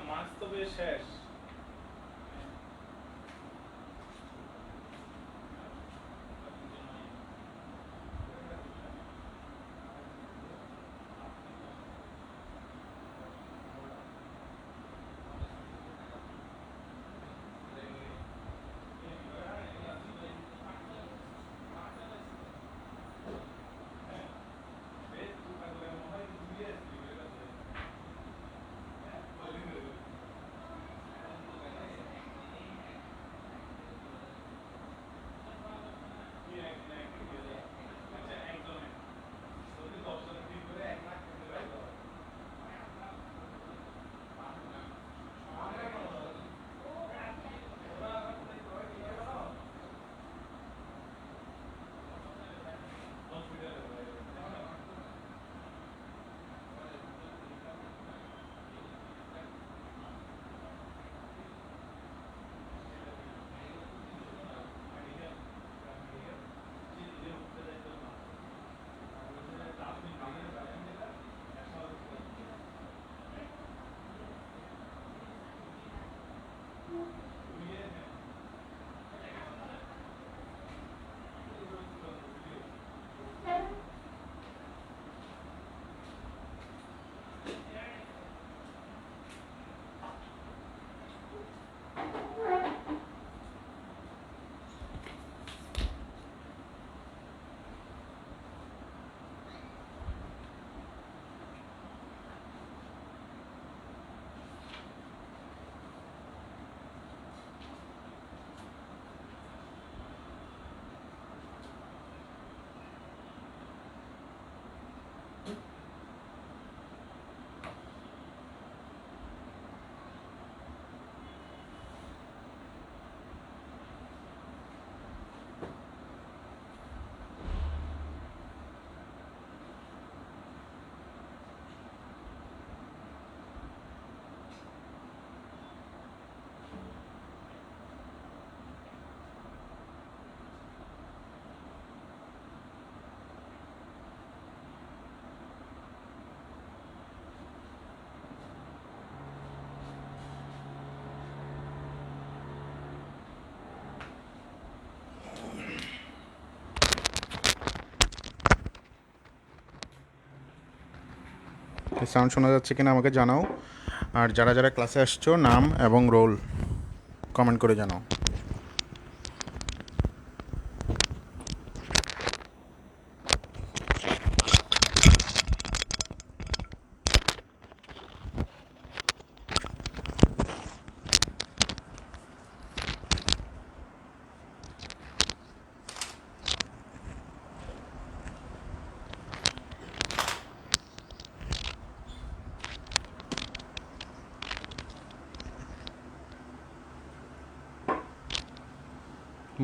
মাছ তো বেশ শেষ। সাউন্ড শোনা যাচ্ছে কিনা আমাকে জানাও, আর যারা যারা ক্লাসে আসছো নাম এবং রোল কমেন্ট করে জানাও।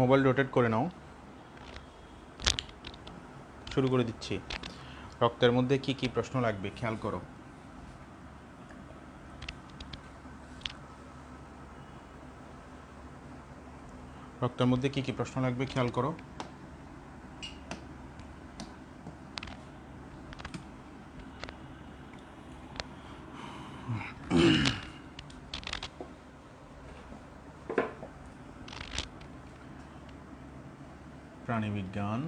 মোবাইল রোটেট করে নাও, শুরু করে দিচ্ছি। রক্তের মধ্যে কি কি প্রশ্ন লাগবে খেয়াল করো। রক্তের মধ্যে কি কি প্রশ্ন লাগবে খেয়াল করো। প্রাণীবিজ্ঞান,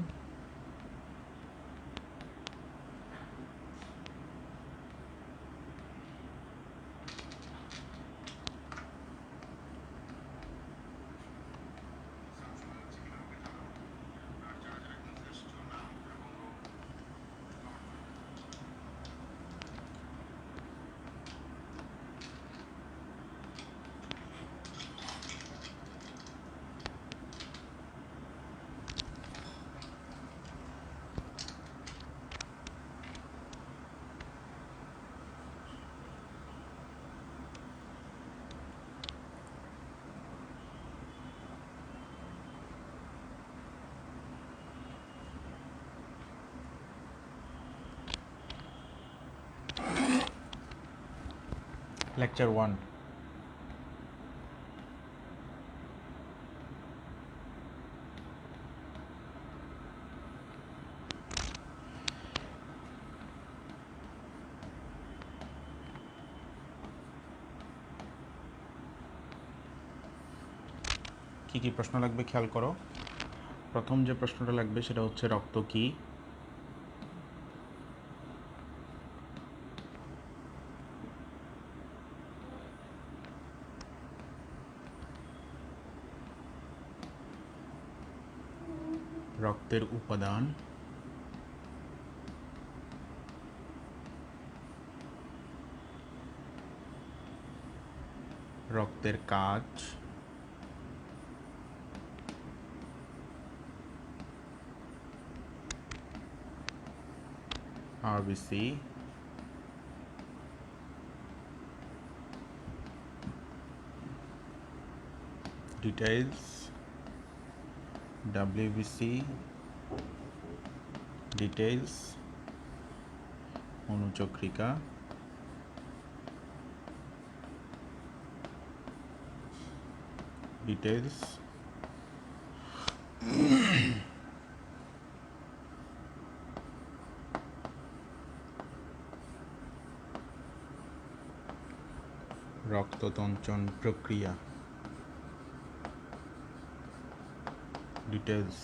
লেকচার 1। কি কি প্রশ্ন লাগবে খেয়াল করো। প্রথম যে প্রশ্নটা লাগবে সেটা হচ্ছে রক্ত কি? রক্তের উপাদান, রক্তের কাজ, আরবিসি, ডিটেইলস, ডাব্লিউবিসি, ডিটেইলস, অনুচক্রিকা, ডিটেইলস, রক্ততঞ্চন প্রক্রিয়া, ডিটেইলস।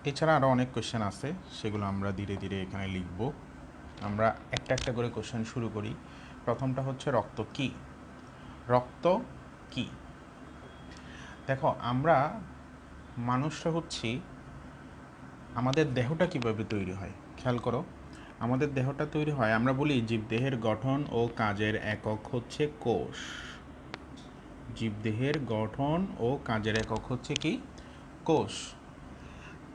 এছাড়া আরও অনেক কোশ্চেন আছে, সেগুলো আমরা ধীরে ধীরে এখানে লিখব। আমরা একটা একটা করে কোশ্চেন শুরু করি। প্রথমটা হচ্ছে রক্ত কি? রক্ত কি? দেখো, আমরা মানুষরা হচ্ছি, আমাদের দেহটা কিভাবে তৈরি হয় খেয়াল করো। আমাদের দেহটা তৈরি হয়, আমরা বলি জীবদেহের গঠন ও কাজের একক হচ্ছে কোষ। জীবদেহের গঠন ও কাজের একক হচ্ছে কি? কোষ।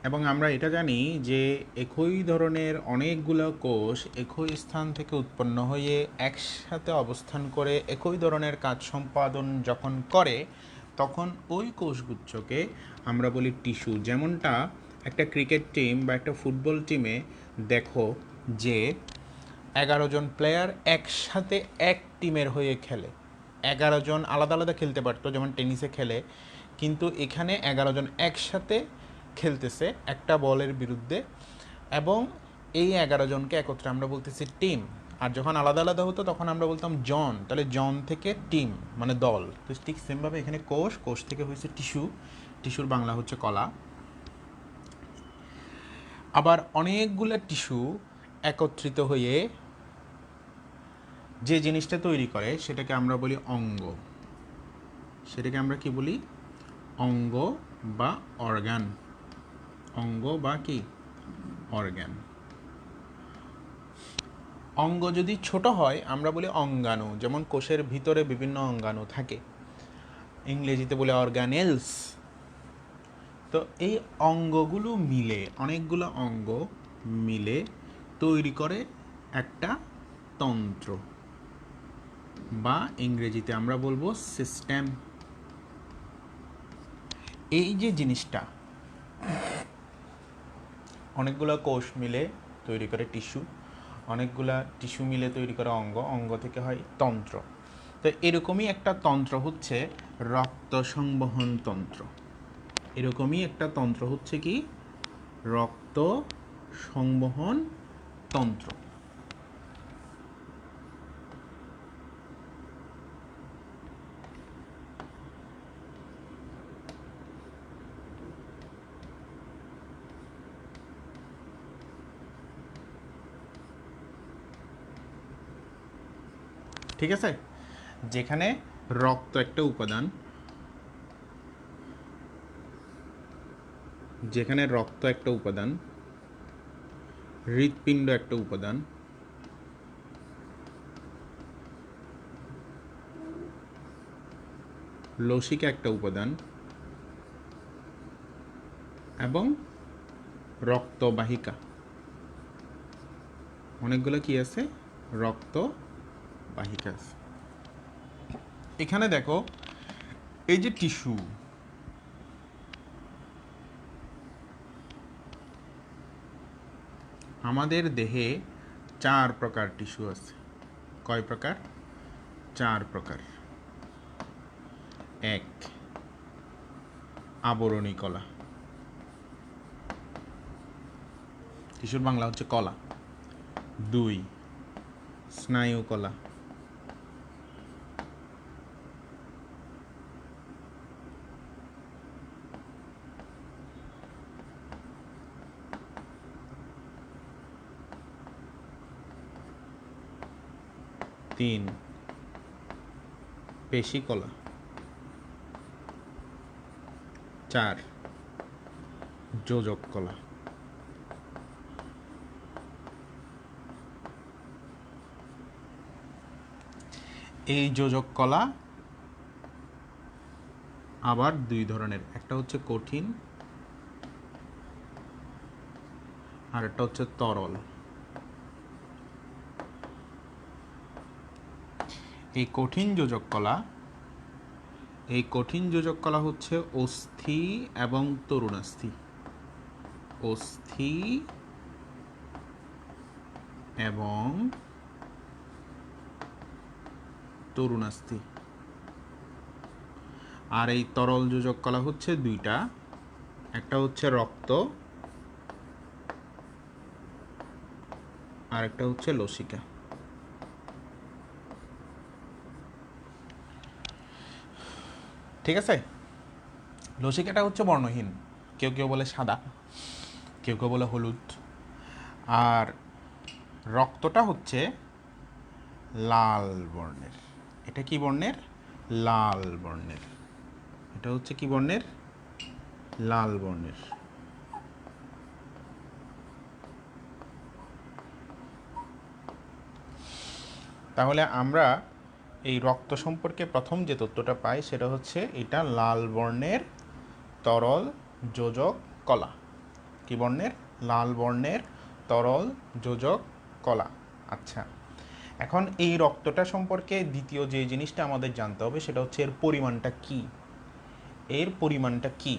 এবং আমরা এটা জানি যে একই ধরনের অনেকগুলো কোষ একই স্থান থেকে উৎপন্ন হয়ে একসাথে অবস্থান করে একই ধরনের কাজ সম্পাদন যখন করে, তখন ওই কোষগুচ্ছকে আমরা বলি টিস্যু। যেমনটা একটা ক্রিকেট টিম বা একটা ফুটবল টিমে দেখো যে 11 জন প্লেয়ার একসাথে এক টিমের হয়ে খেলে। 11 জন আলাদা আলাদা খেলতে পারতো, যেমন টেনিসে খেলে, কিন্তু এখানে 11 জন একসাথে খেলতেছে একটা বলের বিরুদ্ধে, এবং এই 11 জনকে একত্রে আমরা বলতেছি টিম। আর যখন আলাদা আলাদা হতো তখন আমরা বলতাম জন। তাহলে জন থেকে টিম মানে দল। তো ঠিক সেমভাবে এখানে কোষ, কোষ থেকে হয়েছে টিস্যু, টিস্যুর বাংলা হচ্ছে কলা। আবার অনেকগুলো টিস্যু একত্রিত হয়ে যে জিনিসটা তৈরি করে সেটাকে আমরা বলি অঙ্গ। সেটাকে আমরা কি বলি? অঙ্গ বা অর্গান। অঙ্গ বা কি? অর্গান। অঙ্গ যদি ছোট হয় আমরা বলি অঙ্গাণু। যেমন কোষের ভিতরে বিভিন্ন অঙ্গাণু থাকে, ইংরেজিতে বলে অর্গানেলস। তো এই অঙ্গগুলো মিলে, অনেকগুলো অঙ্গ মিলে তৈরি করে একটা তন্ত্র, বা ইংরেজিতে আমরা বলবো সিস্টেম। এই যে জিনিসটা, অনেকগুলো কোষ মিলে তৈরি করে টিস্যু, অনেকগুলা টিস্যু মিলে তৈরি করে অঙ্গ, অঙ্গ থেকে হয় তন্ত্র। তো এরকমই একটা তন্ত্র হচ্ছে রক্ত সংবহন তন্ত্র। এরকমই একটা তন্ত্র হচ্ছে কি? রক্ত সংবহন তন্ত্র। ঠিক আছে? যেখানে রক্ত একটা উপাদান, যেখানে রক্ত একটা উপাদান, হৃৎপিণ্ড একটা উপাদান, লসিকা একটা উপাদান, এবং রক্তবাহিকা, অনেকগুলো কি আছে? রক্তবাহিকা আছে। এখানে দেখো, এই যে টিস্যু, আমাদের দেহে 4 প্রকার টিস্যু আছে। কয় প্রকার? 4 প্রকার। 1, আবরণী কলা। টিস্যুর বাংলা হচ্ছে কলা। 2, স্নায়ু কলা। 3 পেশি কলা, 4 যোজক কলা। এই যোজক কলা আবার দুই ধরনের, একটা হচ্ছে কঠিন আর একটা হচ্ছে তরল। এই কঠিন যোজক কলা হচ্ছে অস্থি এবং তরুণাস্থি। অস্থি এবং তরুণাস্থি। আর এই তরল যোজক কলা হচ্ছে দুইটা, একটা হচ্ছে রক্ত আর একটা হচ্ছে লসিকা। ঠিক আছে, লসিকাটা হচ্ছে বর্ণহীন, কেউ কেউ বলে সাদা, কেউ কেউ বলে হলুদ। আর রক্তটা হচ্ছে লাল বর্ণের। এটা কি বর্ণের? লাল বর্ণের। এটা হচ্ছে কি বর্ণের? লাল বর্ণের। তাহলে আমরা এই রক্ত সম্পর্কে প্রথম যে তথ্যটা পাই সেটা হচ্ছে এটা লাল বর্ণের তরল যোজক কলা। কি বর্ণের? লাল বর্ণের তরল যোজক কলা। আচ্ছা, এখন এই রক্তটা সম্পর্কে দ্বিতীয় যে জিনিসটা আমাদের জানতে হবে সেটা হচ্ছে এর পরিমাণটা কি। এর পরিমাণটা কি?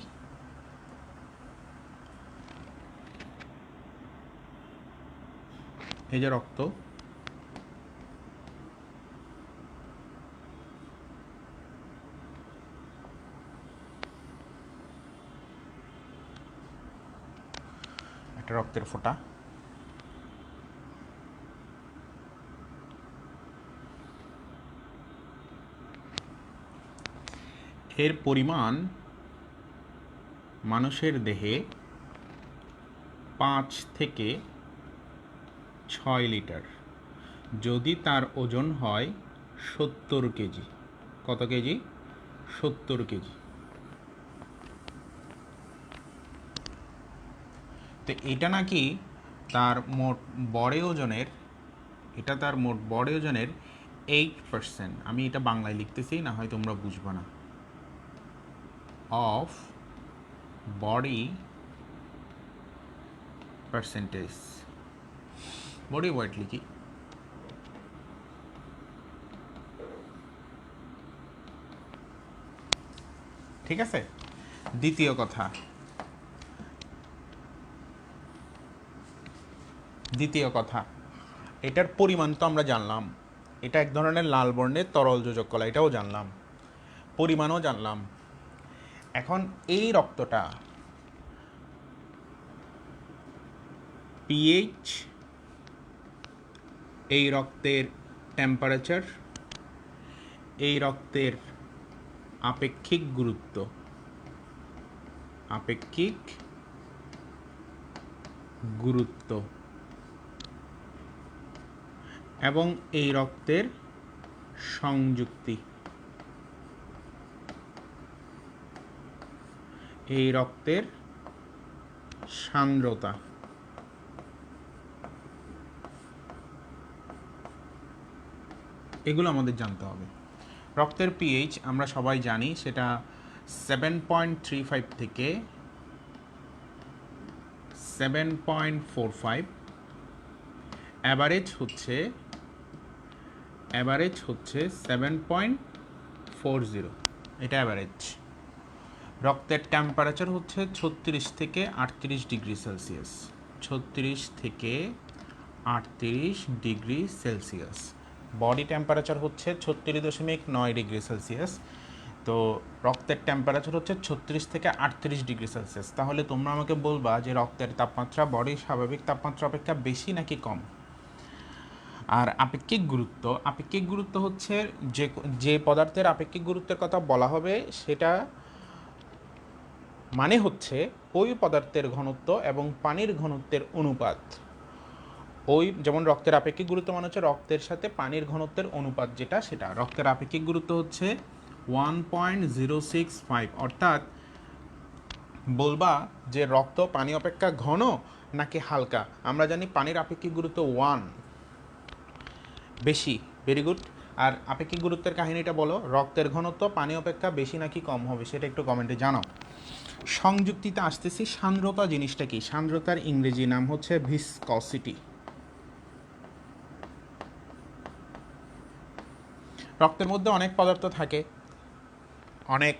এই যে রক্ত, একটা রক্তের ফোঁটা, এর পরিমাণ মানুষের দেহে 5 থেকে 6 লিটার, যদি তার ওজন হয় 70 কেজি। কত কেজি? 70 কেজি। তো এটা নাকি তার মোট বডি ওজনের, এটা তার মোট বডি ওজনের 8%। আমি এটা বাংলায় লিখতেছি, না হয় তোমরা বুঝবে না। Of body percentage, body weight লিখি। ঠিক আছে, দ্বিতীয় কথা, এটার পরিমাণ তো আমরা জানলাম, এটা এক ধরনের লাল বর্ণের তরল যোজক কলা, এটাও জানলাম, পরিমাণও জানলাম। এখন এই রক্তটা পিএইচ, এই রক্তের টেম্পারেচার, এই রক্তের আপেক্ষিক গুরুত্ব এবং এই রক্তের সংযুক্তি, এই রক্তের সান্দ্রতা, এগুলো আমাদের জানতে হবে। রক্তের পিএইচ আমরা সবাই জানি, সেটা 7.35 থেকে 7.45। অ্যাভারেজ হচ্ছে 7.40, এটা অ্যাভারেজ। রক্তের টেম্পারেচার হচ্ছে 36 থেকে 38 ডিগ্রি সেলসিয়াস। 36 থেকে 38 ডিগ্রি সেলসিয়াস। বডি টেম্পারেচার হচ্ছে 36.9 ডিগ্রি সেলসিয়াস। তো রক্তের টেম্পারেচার হচ্ছে 36 থেকে 38 ডিগ্রি সেলসিয়াস। তাহলে তোমরা আমাকে বলবা যে রক্তের তাপমাত্রা বডির স্বাভাবিক তাপমাত্রা অপেক্ষা বেশি নাকি কম? আর আপেক্ষিক গুরুত্ব হচ্ছে যে পদার্থের আপেক্ষিক গুরুত্বের কথা বলা হবে সেটা মানে হচ্ছে ওই পদার্থের ঘনত্ব এবং পানির ঘনত্বের অনুপাত। ওই যেমন রক্তের আপেক্ষিক গুরুত্ব মানে হচ্ছে রক্তের সাথে পানির ঘনত্বের অনুপাত, যেটা সেটা রক্তের আপেক্ষিক গুরুত্ব হচ্ছে 1.065, অর্থাৎ বলবা যে রক্ত পানি অপেক্ষা ঘন নাকি হালকা। আমরা জানি পানির আপেক্ষিক গুরুত্ব 1 বেশি, ভেরি গুড। আর আপেক্ষিক গুরুত্বের কাহিনীটা বলো, রক্তের ঘনত্ব পানি অপেক্ষা বেশি নাকি কম হবে, সেটা একটু কমেন্টে জানাও। সংযুক্তিতে আসতেছি, সান্দ্রতা জিনিসটা কি? সান্দ্রতার ইংরেজি নাম হচ্ছে ভিসকসিটি। রক্তের মধ্যে অনেক পদার্থ থাকে, অনেক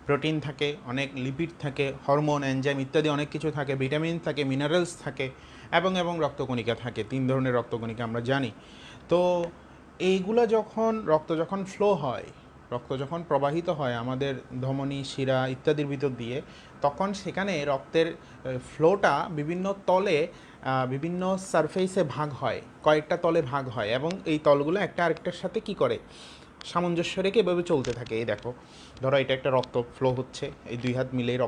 প্রোটিন থাকে, অনেক লিপিড থাকে, হরমোন, এনজাইম ইত্যাদি অনেক কিছু থাকে, ভিটামিন থাকে, মিনারেলস থাকে, এবং রক্তকণিকা থাকে। 3 ধরনের রক্তকণিকা আমরা জানি। তো এইগুলো যখন যখন ফ্লো হয়, রক্ত যখন প্রবাহিত হয় আমাদের ধমনী, শিরা ইত্যাদির ভিতর দিয়ে, তখন সেখানে রক্তের ফ্লোটা বিভিন্ন তলে, বিভিন্ন সারফেসে ভাগ হয়, কয়েকটা তলে ভাগ হয়, এবং এই তলগুলো একটা আরেকটার সাথে কি করে, সামঞ্জস্য রেখে এভাবে চলতে থাকে। এই দেখো, ধরো এটা একটা রক্ত ফ্লো হচ্ছে, এই 2 হাত মিলেই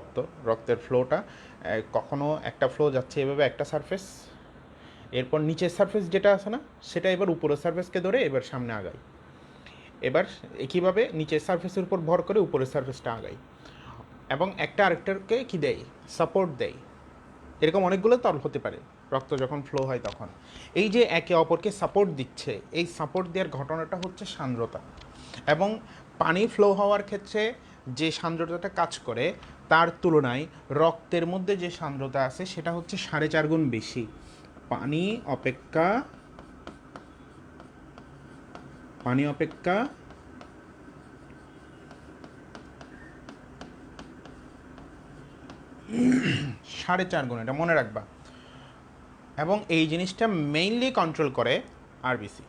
রক্তের ফ্লোটা, কখনো একটা ফ্লো যাচ্ছে এভাবে একটা সারফেস, এরপর নিচের সারফেস যেটা আছে না, সেটা এবার উপরের সারফেসকে ধরে এবার সামনে আগায়, এবার একইভাবে নিচের সারফেসের উপর ভর করে উপরের সারফেসটা আগায়, এবং একটা আরেকটাকে কি দেয়, সাপোর্ট দেয়। এরকম অনেকগুলো তল হতে পারে রক্ত যখন ফ্লো হয় তখন। এই যে একে অপরকে সাপোর্ট দিচ্ছে, এই সাপোর্ট দেওয়ার ঘটনাটা হচ্ছে সান্দ্রতা। এবং পানি ফ্লো হওয়ার ক্ষেত্রে যে সান্দ্রতাটা কাজ করে, তার তুলনায় রক্তের মধ্যে যে সান্দ্রতা আছে সেটা হচ্ছে 4.5 গুণ বেশি। পানি অপেক্ষা পানি অপেক্ষা 4.5 গুণ, এটা মনে রাখবা। এবং এই জিনিসটা মেইনলি কন্ট্রোল করে আরবিসি।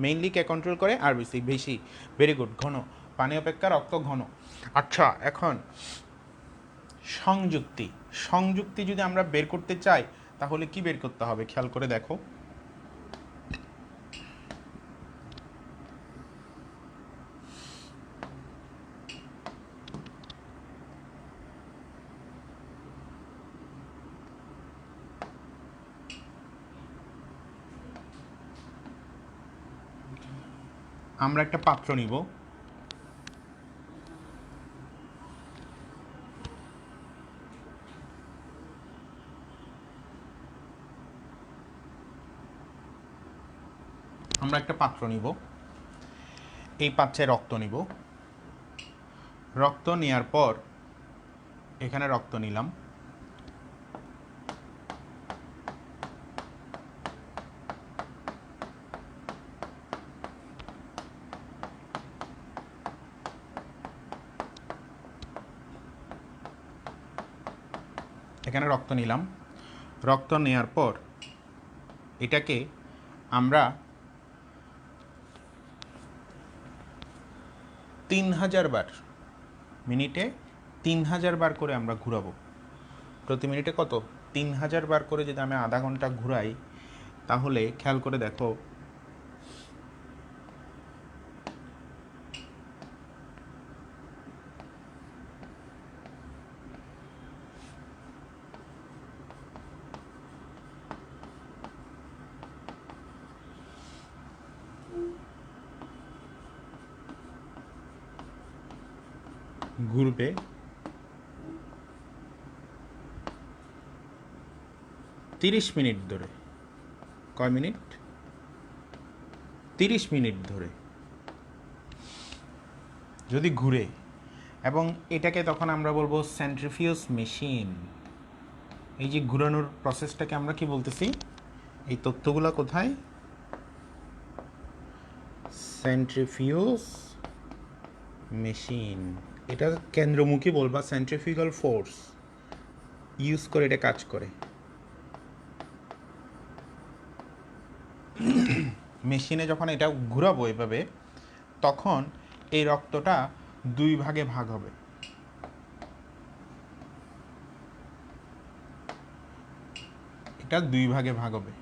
মেইনলি কে কন্ট্রোল করে? আরবিসি। বেশি, ভেরি গুড, ঘন, পানি অপেক্ষা রক্ত ঘন। আচ্ছা, এখন সংযুক্তি। সংযুক্তি যদি আমরা বের করতে চাই তাহলে কি বের করতে হবে, খেয়াল করে দেখো। আমরা একটা পাত্র নিব, এই পাত্রে রক্ত নিব। রক্ত নেওয়ার পর এখানে রক্ত নিলাম, রক্ত নেওয়ার পর এটাকে আমরা 3000 বার, মিনিটে 3000 বার করে আমরা ঘুরাবো। প্রতি মিনিটে কত? 3000 বার করে যদি আমি আধা ঘন্টা ঘুরাই, তাহলে খেয়াল করে দেখো ঘুরবে 30 মিনিট ধরে। কয় মিনিট? 30 মিনিট ধরে যদি ঘুরে, এবং এটাকে তখন আমরা বলবো সেন্ট্রিফিউজ মেশিন। এই যে ঘুরানোর প্রসেসটাকে আমরা কি বলতেছি? এই তথ্যগুলো কোথায়? Centrifuge machine. এটা কেন্দ্রমুখী বলবা, সেন্ট্রিফিউগাল ফোর্স ইউজ করে এটা কাজ করে। মেশিনে যখন এটা ঘুরাবো এভাবে, তখন এই রক্তটা 2 ভাগে ভাগ হবে। এটা 2 ভাগে ভাগ হবে।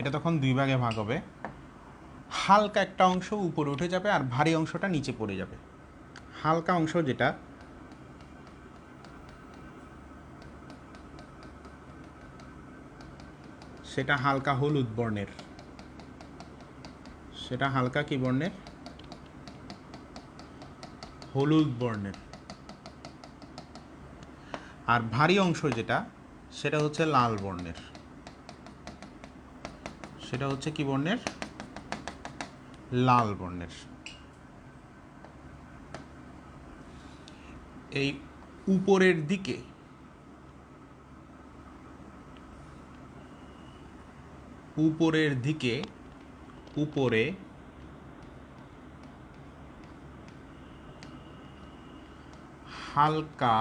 এটা তখন দুই ভাগে ভাগ হবে, হালকা একটা অংশ উপরে উঠে যাবে আর ভারী অংশটা নিচে পড়ে যাবে। হালকা অংশ যেটা সেটা হালকা হলুদ বর্ণের, সেটা হালকা কি বর্ণের? হলুদ বর্ণের। আর ভারী অংশ যেটা সেটা হচ্ছে লাল বর্ণের, সেটা হচ্ছে কি বর্ণের? লাল বর্ণের। এই উপরের দিকে উপরে হালকা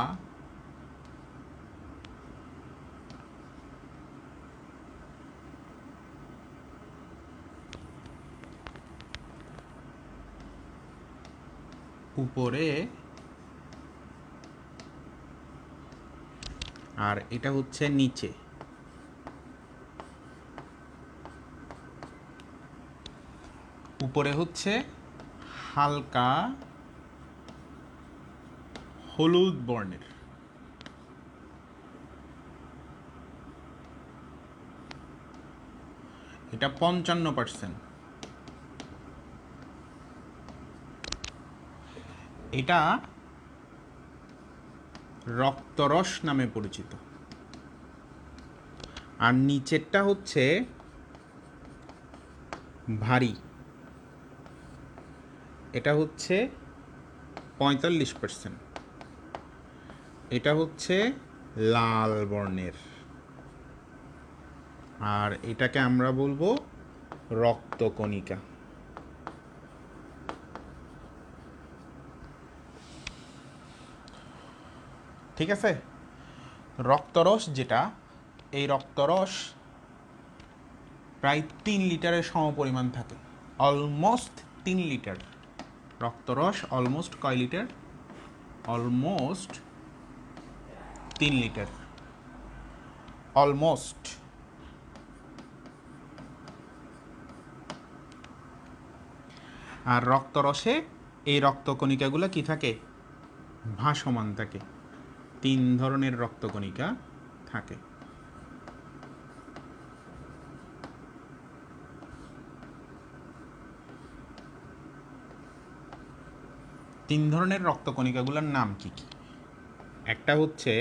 উপরে, আর এটা হচ্ছে নিচে। উপরে হচ্ছে হালকা হলুদ বর্ণের, এটা 55%। এটা রক্তরস নামে পরিচিত। আর নিচেরটা হচ্ছে ভারী, এটা হচ্ছে 45%। এটা হচ্ছে লাল বর্ণের, আর এটাকে আমরা বলবো রক্তকণিকা। ঠিক আছে? রক্তরস যেটা, এই রক্তরস প্রায় 3 লিটারের সমপরিমাণ থাকে, অলমোস্ট 3 লিটার। রক্তরস অলমোস্ট কয় লিটার? Almost 3 litre, almost. আর রক্তরসে এই রক্তকণিকাগুলো কি থাকে? ভাসমান থাকে। 3 ধরনের রক্তকণিকা থাকে। তিন ধরনের রক্তকণিকাগুলোর নাম কি কি? একটা হচ্ছে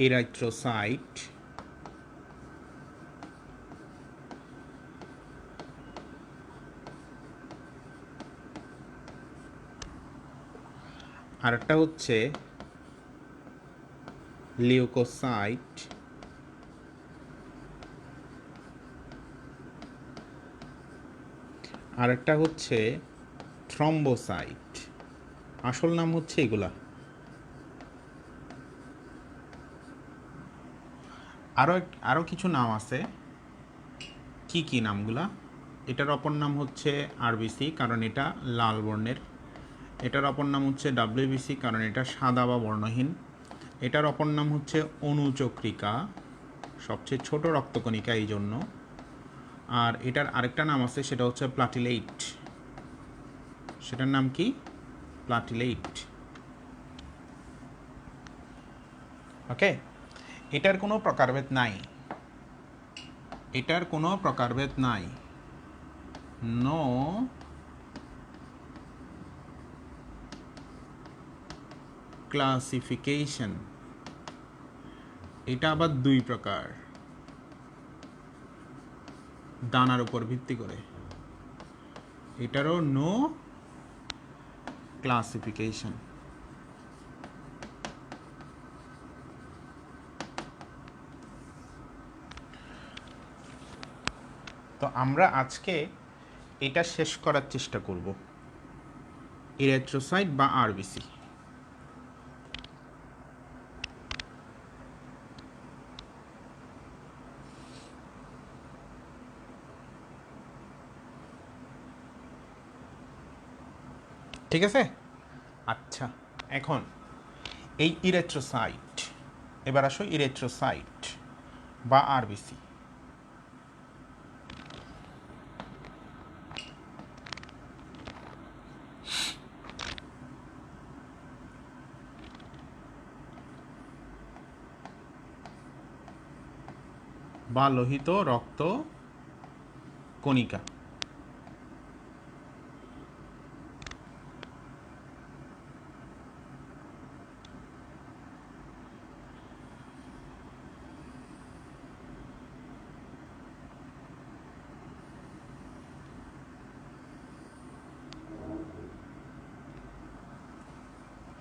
এরাইথ্রোসাইট, আরেকটা হচ্ছে লিউকোসাইট, আরেকটা হচ্ছে থ্রম্বোসাইট। আসল নাম হচ্ছে এগুলা। আরও কিছু নাম আছে। কি কি নামগুলা? এটার অপর নাম হচ্ছে আরবিসি, কারণ এটা লাল বর্ণের। এটার অপর নাম হচ্ছে ডাব্লিউবিসি, কারণ এটা সাদা বা বর্ণহীন। এটার অপর নাম হচ্ছে অনুচক্রিকা, সবচেয়ে ছোট রক্তকণিকা এই জন্য। আর এটার আরেকটা নাম আছে, সেটা হচ্ছে প্লাটিলেট। সেটার নাম কি? প্লাটিলেট। ওকে, এটার কোনো প্রকারভেদ নাই, এটার কোনো প্রকারভেদ নাই। No classification. এটা আবার 2 প্রকার, দানার উপর ভিত্তি করে। এটারও নো ক্লাসিফিকেশন। তো আমরা আজকে এটা শেষ করার চেষ্টা করব, এরিথ্রোসাইট বা আরবিসি। ঠিক আছে? আচ্ছা, এখন এই ইরেথ্রোসাইট, এবার আসো ইরেথ্রোসাইট বা আরবিসি। বা লোহিত রক্ত কণিকা।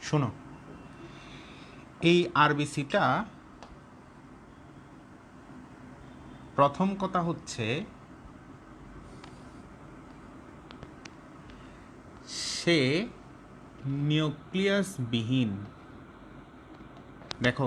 শোনো, এই আরবিসিটা প্রথম কথা হচ্ছে সে নিউক্লিয়াসবিহীন। দেখো,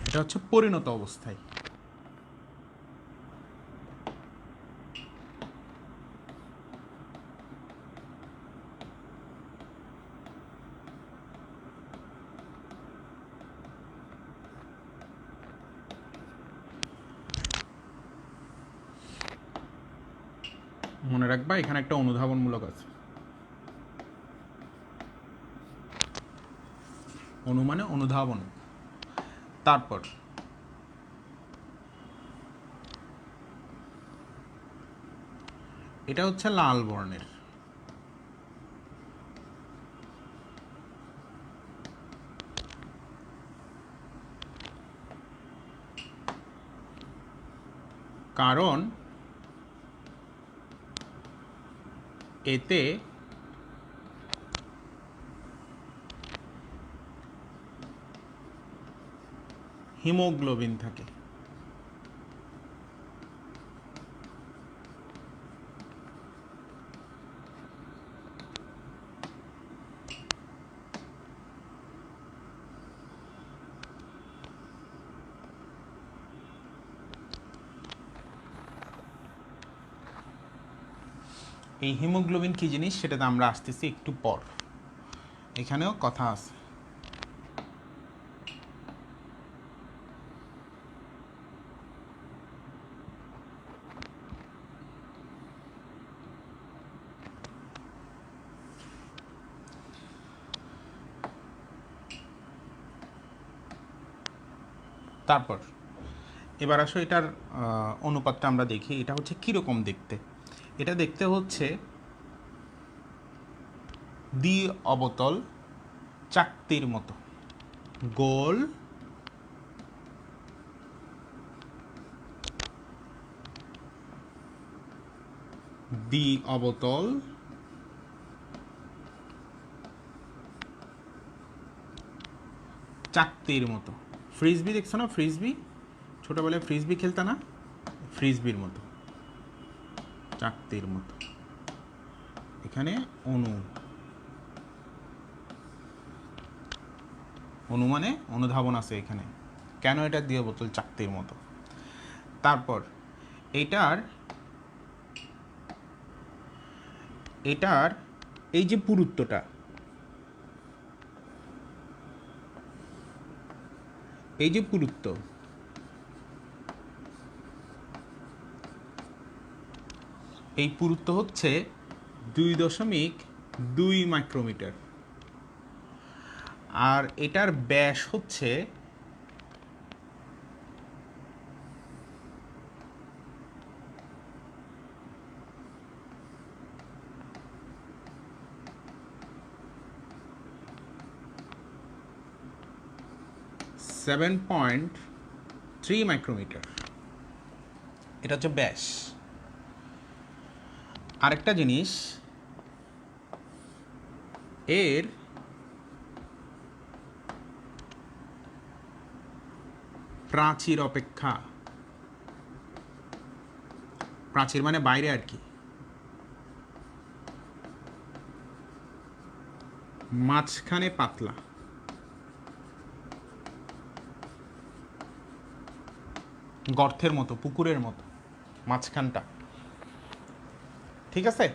এটা হচ্ছে পরিণত অবস্থায়। মনে রাখবা এখানে একটা অনুধাবনমূলক আছে। অনু মানে অনুধাবন। তারপর এটা হচ্ছে লাল বর্ণের। কারণ এতে হিমোগ্লোবিন থাকে। এই হিমোগ্লোবিন কি জিনিস সেটাতে আমরা আসতেছি একটু পর, এখানেও কথা আছে। তারপর এবার আসো এটার অনুপাতটা আমরা দেখি। এটা হচ্ছে কীরকম দেখতে। এটা দেখতে হচ্ছে দ্বি অবতল চাকতির মতো, গোল দ্বি অবতল চাকতির মতো। ফ্রিজবি দেখছো না? ফ্রিজবি ছোটবেলায় ফ্রিজবি খেলতা না? ফ্রিজবির মতো, চাকতির মতো। এখানে অনু, অনু মানে অনুধাবন আছে এখানে। কেন এটা দিয়ে বোতল চাকতির মতো? তারপর এটার এটার এই যে পুরুত্বটা, এই যে পুরুত্ব, এই পুরুত্ব হচ্ছে 2.2 মাইক্রোমিটার। আর এটার ব্যাস হচ্ছে 7.3 মাইক্রোমিটার। এটা হচ্ছে ব্যাস। আরেকটা জিনিস, এর প্রাচীর অপেক্ষা, প্রাচীর মানে বাইরে আর কি, মাঝখানে পাতলা। গর্তের মতো, পুকুরের মতো মাঝখানটা। ঠিক আছে?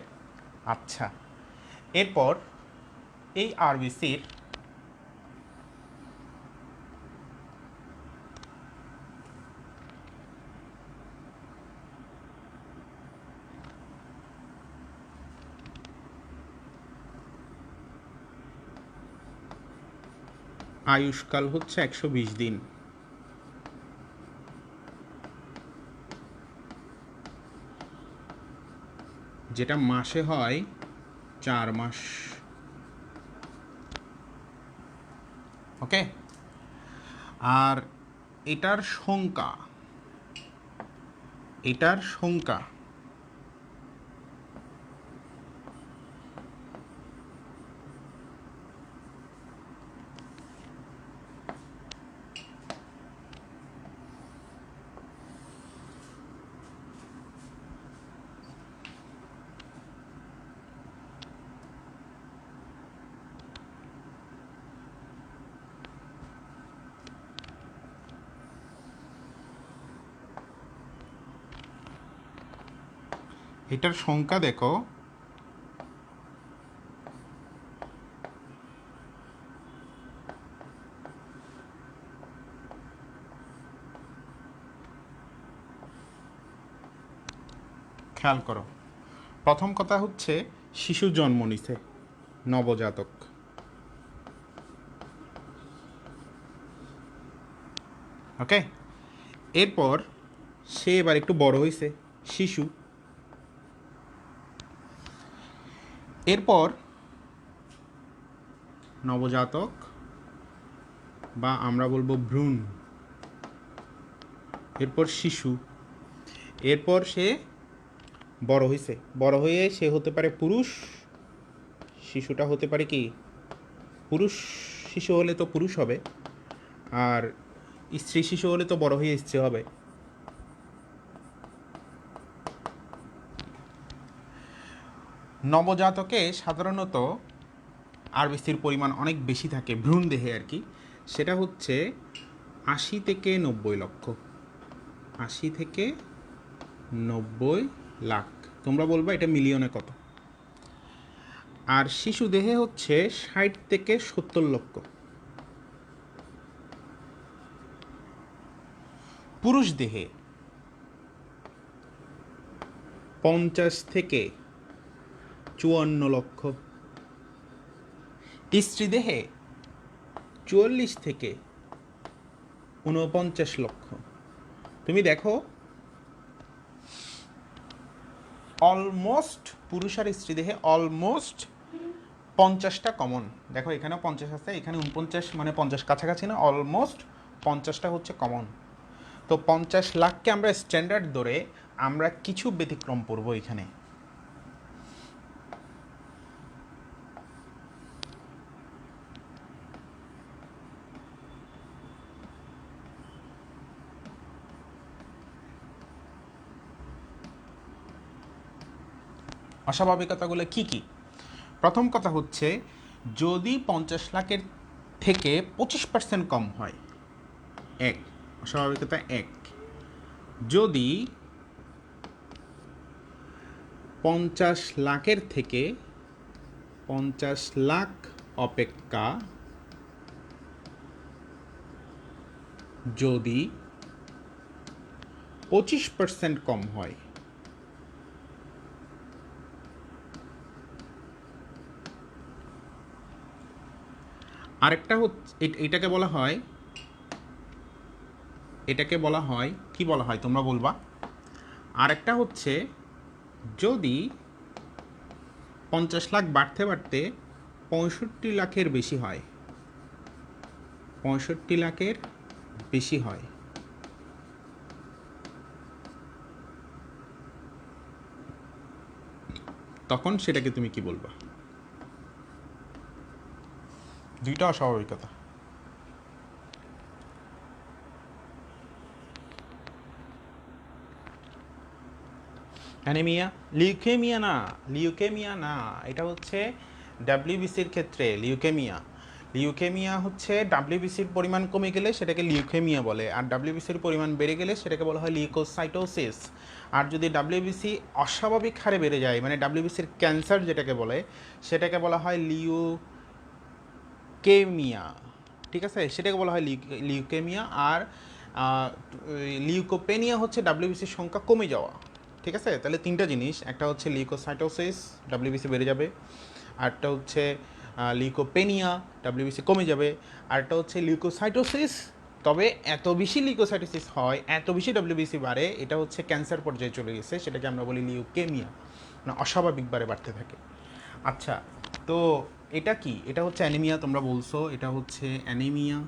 আচ্ছা, এরপর এই আরবিসির আয়ুষ্কাল হচ্ছে 120 দিন। যেটা মাসে হয় 4 মাস। ওকে, আর এটার সংখ্যা, এটার সংখ্যা এটার সংখ্যা দেখো, খেয়াল করো। প্রথম কথা হচ্ছে শিশু জন্ম নিছে, নবজাতক। ওকে, এরপর সে এবার একটু বড় হয়েছে, শিশু। এরপর নবজাতক বা আমরা বলবো ভ্রূণ, এরপর শিশু, এরপর সে বড় হয়েছে, বড় হয়ে সে হতে পারে পুরুষ, শিশুটা হতে পারে কি পুরুষ। শিশু হলে তো পুরুষ হবে, আর স্ত্রী শিশু হলে তো বড় হয়ে স্ত্রী হবে। নবজাতকে সাধারণত আরবিসির পরিমাণ অনেক বেশি থাকে ভ্রূণ দেহে আর কি, সেটা হচ্ছে 80 থেকে 90 লক্ষ, 80 থেকে 90 লাখ। তোমরা বলবা এটা মিলিয়নে কত। আর শিশু দেহে হচ্ছে 60 থেকে 70 লক্ষ। পুরুষ দেহে 50 থেকে 54 লক্ষ। স্ত্রী দেহে 44 থেকে 49 লক্ষ। তুমি দেখো অলমোস্ট পুরুষ আর স্ত্রী দেহে অলমোস্ট 50টা কমন। দেখো এখানেও 50 আছে, এখানে 49, মানে 50 কাছাকাছি না, অলমোস্ট 50টা হচ্ছে কমন। তো 50 লাখকে আমরা স্ট্যান্ডার্ড ধরে আমরা কিছু ব্যতিক্রম পড়ব এখানে। অস্বাভাবিকতাগুলো কি কি? প্রথম কথা হচ্ছে যদি 50 লাখের থেকে 25% কম হয়, এক অস্বাভাবিকতা এক। যদি 50 লাখের থেকে 50 লাখ অপেক্ষা যদি 25% কম হয়, আরেকটা হচ্ছে এটাকে বলা হয়, এটাকে বলা হয় কি বলা হয় তোমরা বলবা। আরেকটা হচ্ছে যদি 50 লাখ বাড়তে বাড়তে 65 লাখের বেশি হয়, 65 লাখের বেশি হয়, তখন সেটাকে তুমি কি বলবা? দুইটা অস্বাভাবিকতা। অ্যানিমিয়া, লিউকেমিয়া না, লিউকেমিয়া না, এটা হচ্ছে ডাব্লিউবিসির ক্ষেত্রে লিউকেমিয়া। লিউকেমিয়া হচ্ছে ডাব্লিউবিসির পরিমাণ কমে গেলে সেটাকে লিউকেমিয়া বলে, আর ডাব্লিউবিসির পরিমাণ বেড়ে গেলে সেটাকে বলা হয় লিউকোসাইটোসিস। আর যদি ডাব্লিউবিসি অস্বাভাবিক হারে বেড়ে যায়, মানে ডাব্লিউবিসির ক্যান্সার যেটাকে বলে, সেটাকে বলা হয় লিউকেমিয়া। ঠিক আছে, সেটাকে বলা হয় লিউকেমিয়া। আর লিউকোপেনিয়া হচ্ছে ডাব্লিউবিসির সংখ্যা কমে যাওয়া। ঠিক আছে, তাহলে তিনটা জিনিস, একটা হচ্ছে লিউকোসাইটোসিস, ডাব্লিউবিসি বেড়ে যাবে, আরটা হচ্ছে লিউকোপেনিয়া, ডাব্লিউবিসি কমে যাবে। আরেকটা হচ্ছে লিউকোসাইটোসিস, তবে এত বেশি লিউকোসাইটোসিস হয়, এত বেশি ডাব্লিউবিসি বাড়ে, এটা হচ্ছে ক্যান্সার পর্যায়ে চলে গেছে, সেটাকে আমরা বলি লিউকেমিয়া, মানে অস্বাভাবিকভাবে বাড়তে থাকে। আচ্ছা, তো এটা কি? এটা হচ্ছে অ্যানিমিয়া, তোমরা বলছো এটা হচ্ছে অ্যানিমিয়া।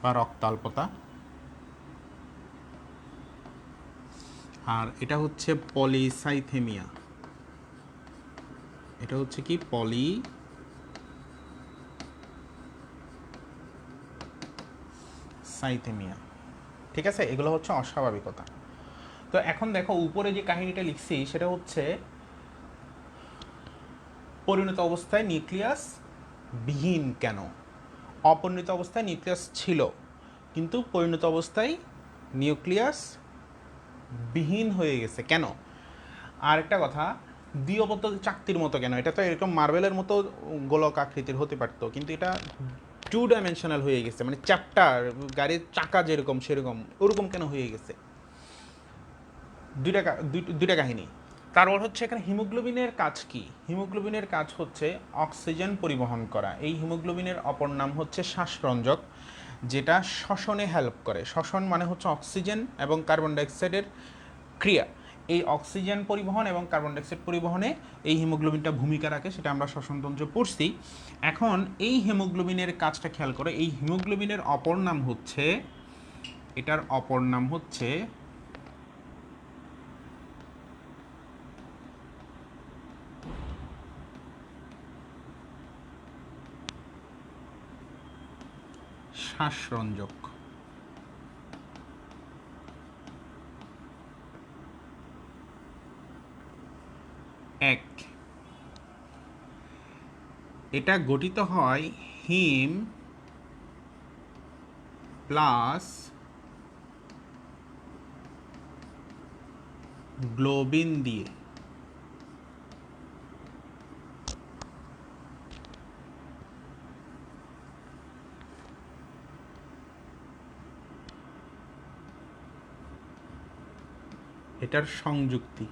বা রক্তাল্পতা। আর এটা হচ্ছে পলিসাইথেমিয়া। এটা হচ্ছে কি? পলিসাইথেমিয়া। ঠিক আছে, এগুলো হচ্ছে অস্বাভাবিকতা। তো এখন দেখো উপরে যে কাহিনীটা লিখছি সেটা হচ্ছে পরিণত অবস্থায় নিউক্লিয়াস বিহীন কেন? অপরিণত অবস্থায় নিউক্লিয়াস ছিল, কিন্তু পরিণত অবস্থায় নিউক্লিয়াস বিহীন হয়ে গেছে কেন? আর একটা কথা, দ্বিঅবদ্ধ চাকতির মতো কেন? এটা তো এরকম মার্বেলের মতো গোলক আকৃতির হতে পারতো, কিন্তু এটা 2 ডাইমেনশনাল হয়ে গেছে, মানে চ্যাপ্টার, গাড়ির চাকা যেরকম সেরকম, ওরকম কেন হয়ে গেছে? দুইটা কাহিনী। তারপর হচ্ছে এখানে হিমোগ্লোবিনের কাজ কি? হিমোগ্লোবিনের কাজ হচ্ছে অক্সিজেন পরিবহন করা। এই হিমোগ্লোবিনের অপর নাম হচ্ছে শ্বাসরঞ্জক, যেটা শ্বসনে হেল্প করে। শ্বসন মানে হচ্ছে অক্সিজেন এবং কার্বন ডাইঅক্সাইডের ক্রিয়া। এই অক্সিজেন পরিবহন এবং কার্বন ডাইঅক্সাইড পরিবহনে এই হিমোগ্লোবিনটা ভূমিকা রাখে, সেটা আমরা শ্বসনতন্ত্র পড়ছি। এখন এই হিমোগ্লোবিনের কাজটা খেয়াল করে। এই হিমোগ্লোবিনের অপর নাম হচ্ছে, এটার অপর নাম হচ্ছে শ্বাসরঞ্জক। এক, এটা গঠিত হয় হিম প্লাস গ্লোবিন দিয়ে। এটার সংযুক্তি।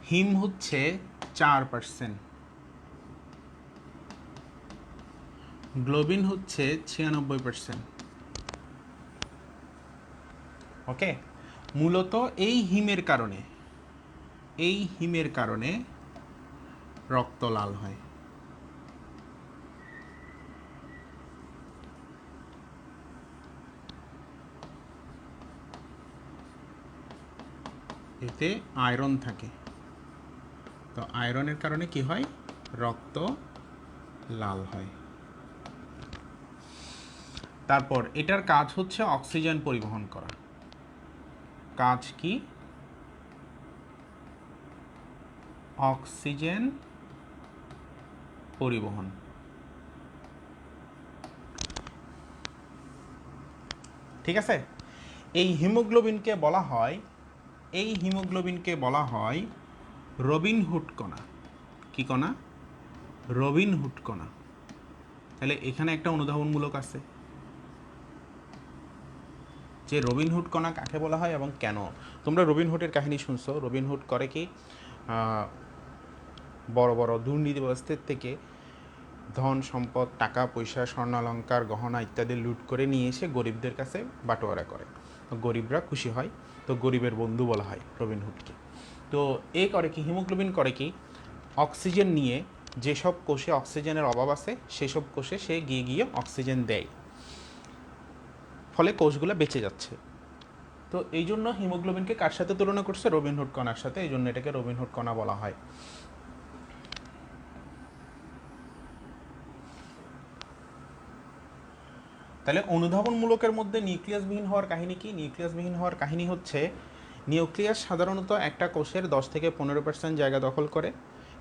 হিম হচ্ছে 4%, গ্লোবিন হচ্ছে 96%। ওকে, মূলত এই হিমের কারণে রক্ত লাল হয়। এতে আয়রন থাকে, তো আয়রনের কারণে কি হয়? রক্ত লাল হয়। তারপর এটার কাজ হচ্ছে অক্সিজেন পরিবহন করা। কাজ কি? অক্সিজেন পরিবহন। ঠিক আছে, এই হিমোগ্লোবিনকে বলা হয় রবিনহুড কণা। কি কণা? রবিনহুড কণা। তাহলে এখানে একটা অনুধাবনমূলক আছে যে রবিনহুড কণা কাকে বলা হয় এবং কেন। তোমরা রবিনহুডের কাহিনী শুনছো। রবিনহুড করে কি? বড় বড় দুর্নীতিবাজদের থেকে ধন সম্পদ, টাকা পয়সা, স্বর্ণালঙ্কার, গহনা ইত্যাদি লুট করে নিয়ে এসে গরিবদের কাছে বাটোয়ারা করে, তো গরিবরা খুশি হয়, তো গরিবের বন্ধু বলা হয় রবিনহুডকে। তো এ করে কি? হিমোগ্লোবিন করে কি? অক্সিজেন নিয়ে যেসব কোষে অক্সিজেনের অভাব আছে সেসব কোষে সে গিয়ে গিয়ে অক্সিজেন দেয়, ফলে কোষগুলো বেঁচে যাচ্ছে। তো এই জন্য হিমোগ্লোবিনকে কার সাথে তুলনা করছে? রবিনহুড কণার সাথে, এই জন্য এটাকে রবিনহুড কণা বলা হয়। তাহলে অনুধাবনমূলকের মধ্যে নিউক্লিয়াসবিহীন হওয়ার কাহিনী কি? নিউক্লিয়াসবিহীন হওয়ার কাহিনী হচ্ছে, নিউক্লিয়াস সাধারণত একটা কোষের 10 থেকে 15% জায়গা দখল করে।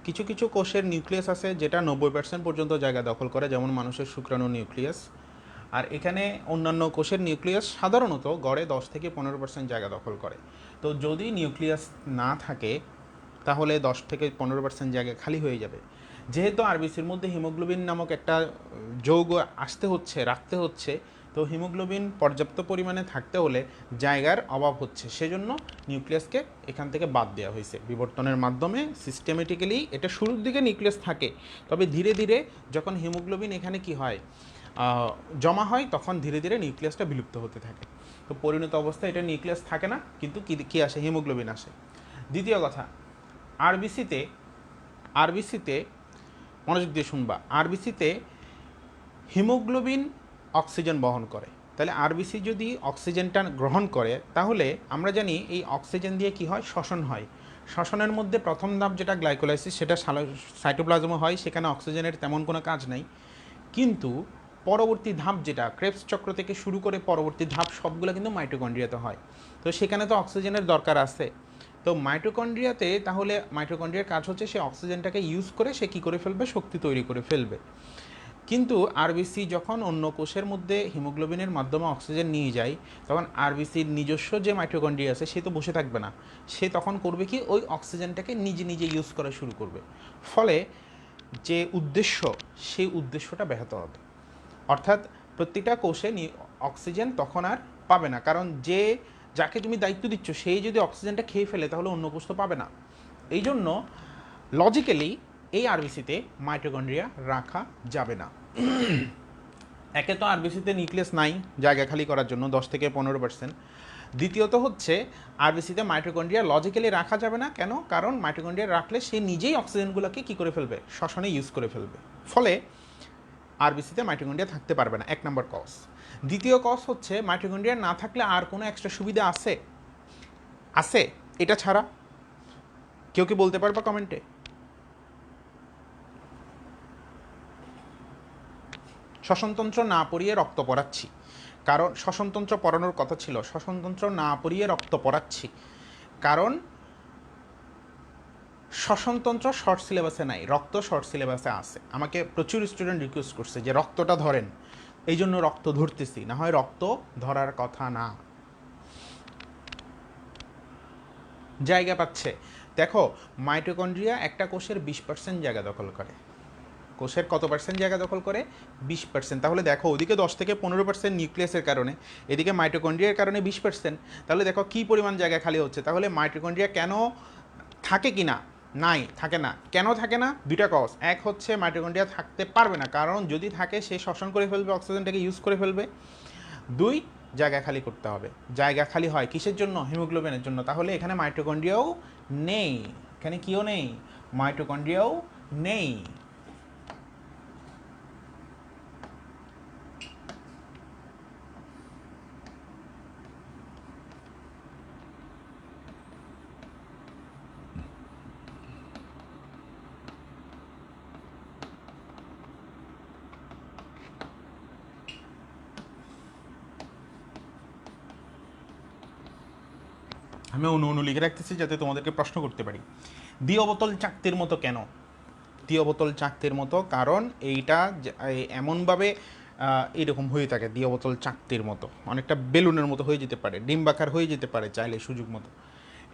কিছু কিছু কোষের নিউক্লিয়াস আছে যেটা 90% পর্যন্ত জায়গা দখল করে, যেমন মানুষের শুক্রাণু নিউক্লিয়াস। আর এখানে অন্যান্য কোষের নিউক্লিয়াস সাধারণত গড়ে 10 থেকে 15% জায়গা দখল করে। তো যদি নিউক্লিয়াস না থাকে তাহলে 10 থেকে 15% জায়গা খালি হয়ে যাবে। যেহেতু আরবিসির মধ্যে হিমোগ্লোবিন নামক একটা যৌগ আসতে হচ্ছে, রাখতে হচ্ছে, তো হিমোগ্লোবিন পর্যাপ্ত পরিমাণে থাকতে হলে জায়গার অভাব হচ্ছে, সেজন্য নিউক্লিয়াসকে এখান থেকে বাদ দেওয়া হয়েছে বিবর্তনের মাধ্যমে। সিস্টেমেটিক্যালি এটা শুরুর দিকে নিউক্লিয়াস থাকে, তবে ধীরে ধীরে যখন হিমোগ্লোবিন এখানে কি হয় জমা হয়, তখন ধীরে ধীরে নিউক্লিয়াসটা বিলুপ্ত হতে থাকে। তো পরিণত অবস্থায় এটা নিউক্লিয়াস থাকে না, কিন্তু কী আসে, হিমোগ্লোবিন আসে। দ্বিতীয় কথা, আরবিসিতে আরবিসিতে মনোযোগ দিয়ে শুনবা, আরবিসিতে হিমোগ্লোবিন অক্সিজেন বহন করে। তাহলে আরবিসি যদি অক্সিজেনটা গ্রহণ করে, তাহলে আমরা জানি এই অক্সিজেন দিয়ে কি হয়, শ্বসন হয়। শ্বসনের মধ্যে প্রথম ধাপ যেটা গ্লাইকোলাইসিস, সেটা সাইটোপ্লাজমে হয়, সেখানে অক্সিজেনের তেমন কোনো কাজ নাই। কিন্তু পরবর্তী ধাপ যেটা ক্রেবস চক্র থেকে শুরু করে পরবর্তী ধাপ সবগুলো কিন্তু মাইটোকন্ড্রিয়াতে হয়। তো সেখানে তো অক্সিজেনের দরকার আছে। তো মাইটোকন্ড্রিয়াতে তাহলে মাইটোকন্ড্রিয়ার কাজ হচ্ছে সে অক্সিজেনটাকে ইউজ করে সে কী করে ফেলবে, শক্তি তৈরি করে ফেলবে। কিন্তু আরবিসি যখন অন্য কোষের মধ্যে হিমোগ্লোবিনের মাধ্যমে অক্সিজেন নিয়ে যায়, তখন আরবিসির নিজস্ব যে মাইটোকন্ড্রিয়া আছে সে তো বসে থাকবে না, সে তখন করবে কি, ওই অক্সিজেনটাকে নিজে নিজে ইউজ করা শুরু করবে। ফলে যে উদ্দেশ্য, সেই উদ্দেশ্যটা ব্যাহত হবে। অর্থাৎ প্রতিটা কোষে অক্সিজেন তখন আর পাবে না, কারণ যাকে তুমি দায়িত্ব দিচ্ছ সেই যদি অক্সিজেনটা খেয়ে ফেলে তাহলে অন্য কোষ তো পাবে না। এই জন্য লজিক্যালি এই আরবিসিতে মাইটোকন্ড্রিয়া রাখা যাবে না। একে তো আরবিসিতে নিউক্লিয়াস নাই জায়গা খালি করার জন্য 10 থেকে 15%। দ্বিতীয়ত হচ্ছে আরবিসিতে মাইটোকন্ড্রিয়া লজিক্যালি রাখা যাবে না। কেন? কারণ মাইটোকন্ড্রিয়া রাখলে সে নিজেই অক্সিজেনগুলোকে কী করে ফেলবে, শ্বসনে ইউজ করে ফেলবে। ফলে আরবিসিতে মাইটোকন্ড্রিয়া থাকতে পারবে না, 1 নম্বর কজ। দ্বিতীয় কজ হচ্ছে মাইটোকন্ড্রিয়া না থাকলে আর কোনো এক্সট্রা সুবিধা আছে এটা ছাড়া? কেউ কি বলতে পারবা কমেন্টে? শ্বসনতন্ত্র না পড়িয়ে রক্ত পড়াচ্ছি, কারণ শ্বসনতন্ত্র পড়ানোর কথা ছিল, শ্বসনতন্ত্র না পড়িয়ে রক্ত পড়াচ্ছি কারণ শ্বসনতন্ত্র শর্ট সিলেবাসে নাই, রক্ত শর্ট সিলেবাসে আছে। আমাকে প্রচুর স্টুডেন্ট রিকোয়েস্ট করছে যে রক্তটা ধরেন, এই জন্য রক্ত ধরতেছি, না হয় রক্ত ধরার কথা না। জায়গা পাচ্ছে। দেখো, মাইটোকন্ড্রিয়া একটা কোষের 20% জায়গা দখল করে। কোষের কত পার্সেন্ট জায়গা দখল করে? 20%। তাহলে দেখো, ওদিকে 10 থেকে 15% নিউক্লিয়াসের কারণে, এদিকে মাইটোকন্ড্রিয়ার কারণে 20%। তাহলে দেখো কী পরিমাণ জায়গা খালি হচ্ছে। তাহলে মাইটোকন্ড্রিয়া কেন থাকে কি না? নাই, থাকে না। কেন থাকে না? দুইটা কজ। এক হচ্ছে মাইটোকন্ড্রিয়া থাকতে পারবে না, কারণ যদি থাকে সে শ্বসন করে ফেলবে, অক্সিজেনটাকে ইউজ করে ফেলবে। দুই, জায়গা খালি করতে হবে। জায়গা খালি হয় কিসের জন্য? হিমোগ্লোবিনের জন্য। তাহলে এখানে মাইটোকন্ড্রিয়াও নেই, এখানে কিও নেই, মাইটোকন্ড্রিয়াও নেই। আমি অনু লিখে রাখতেছি যাতে তোমাদেরকে প্রশ্ন করতে পারি। দ্বিঅবতল চাকতির মতো কেন? দ্বিঅবতল চাকতির মতো কারণ এইটা এমনভাবে এরকম হয়ে থাকে, দ্বিঅবতল চাকতির মতো, অনেকটা বেলুনের মতো হয়ে যেতে পারে, ডিম্বাকার হয়ে যেতে পারে চাইলে সুযোগ মতো।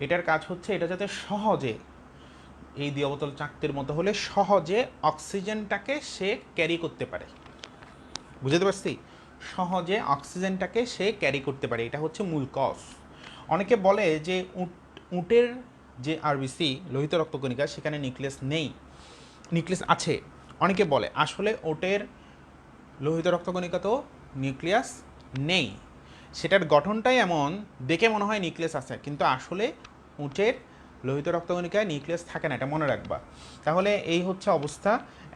এটার কাজ হচ্ছে এটা যাতে সহজে, এই দ্বিঅবতল চাকতির মতো হলে সহজে অক্সিজেনটাকে সে ক্যারি করতে পারে। বুঝতে পারছি? সহজে অক্সিজেনটাকে সে ক্যারি করতে পারে, এটা হচ্ছে মূল কজ। অনেকে বলে যে উটের যে আরবিসি লোহিত রক্তকণিকা, সেখানে নিউক্লিয়াস নেই, নিউক্লিয়াস আছে। অনেকে বলে আসলে উটের লোহিত রক্তকণিকা তো নিউক্লিয়াস নেই, সেটার গঠনটাই এমন দেখে মনে হয় নিউক্লিয়াস আছে, কিন্তু আসলে উটের লোহিত রক্তকণিকায় নিউক্লিয়াস থাকে না, এটা মনে রাখবা। তাহলে এই হচ্ছে অবস্থা।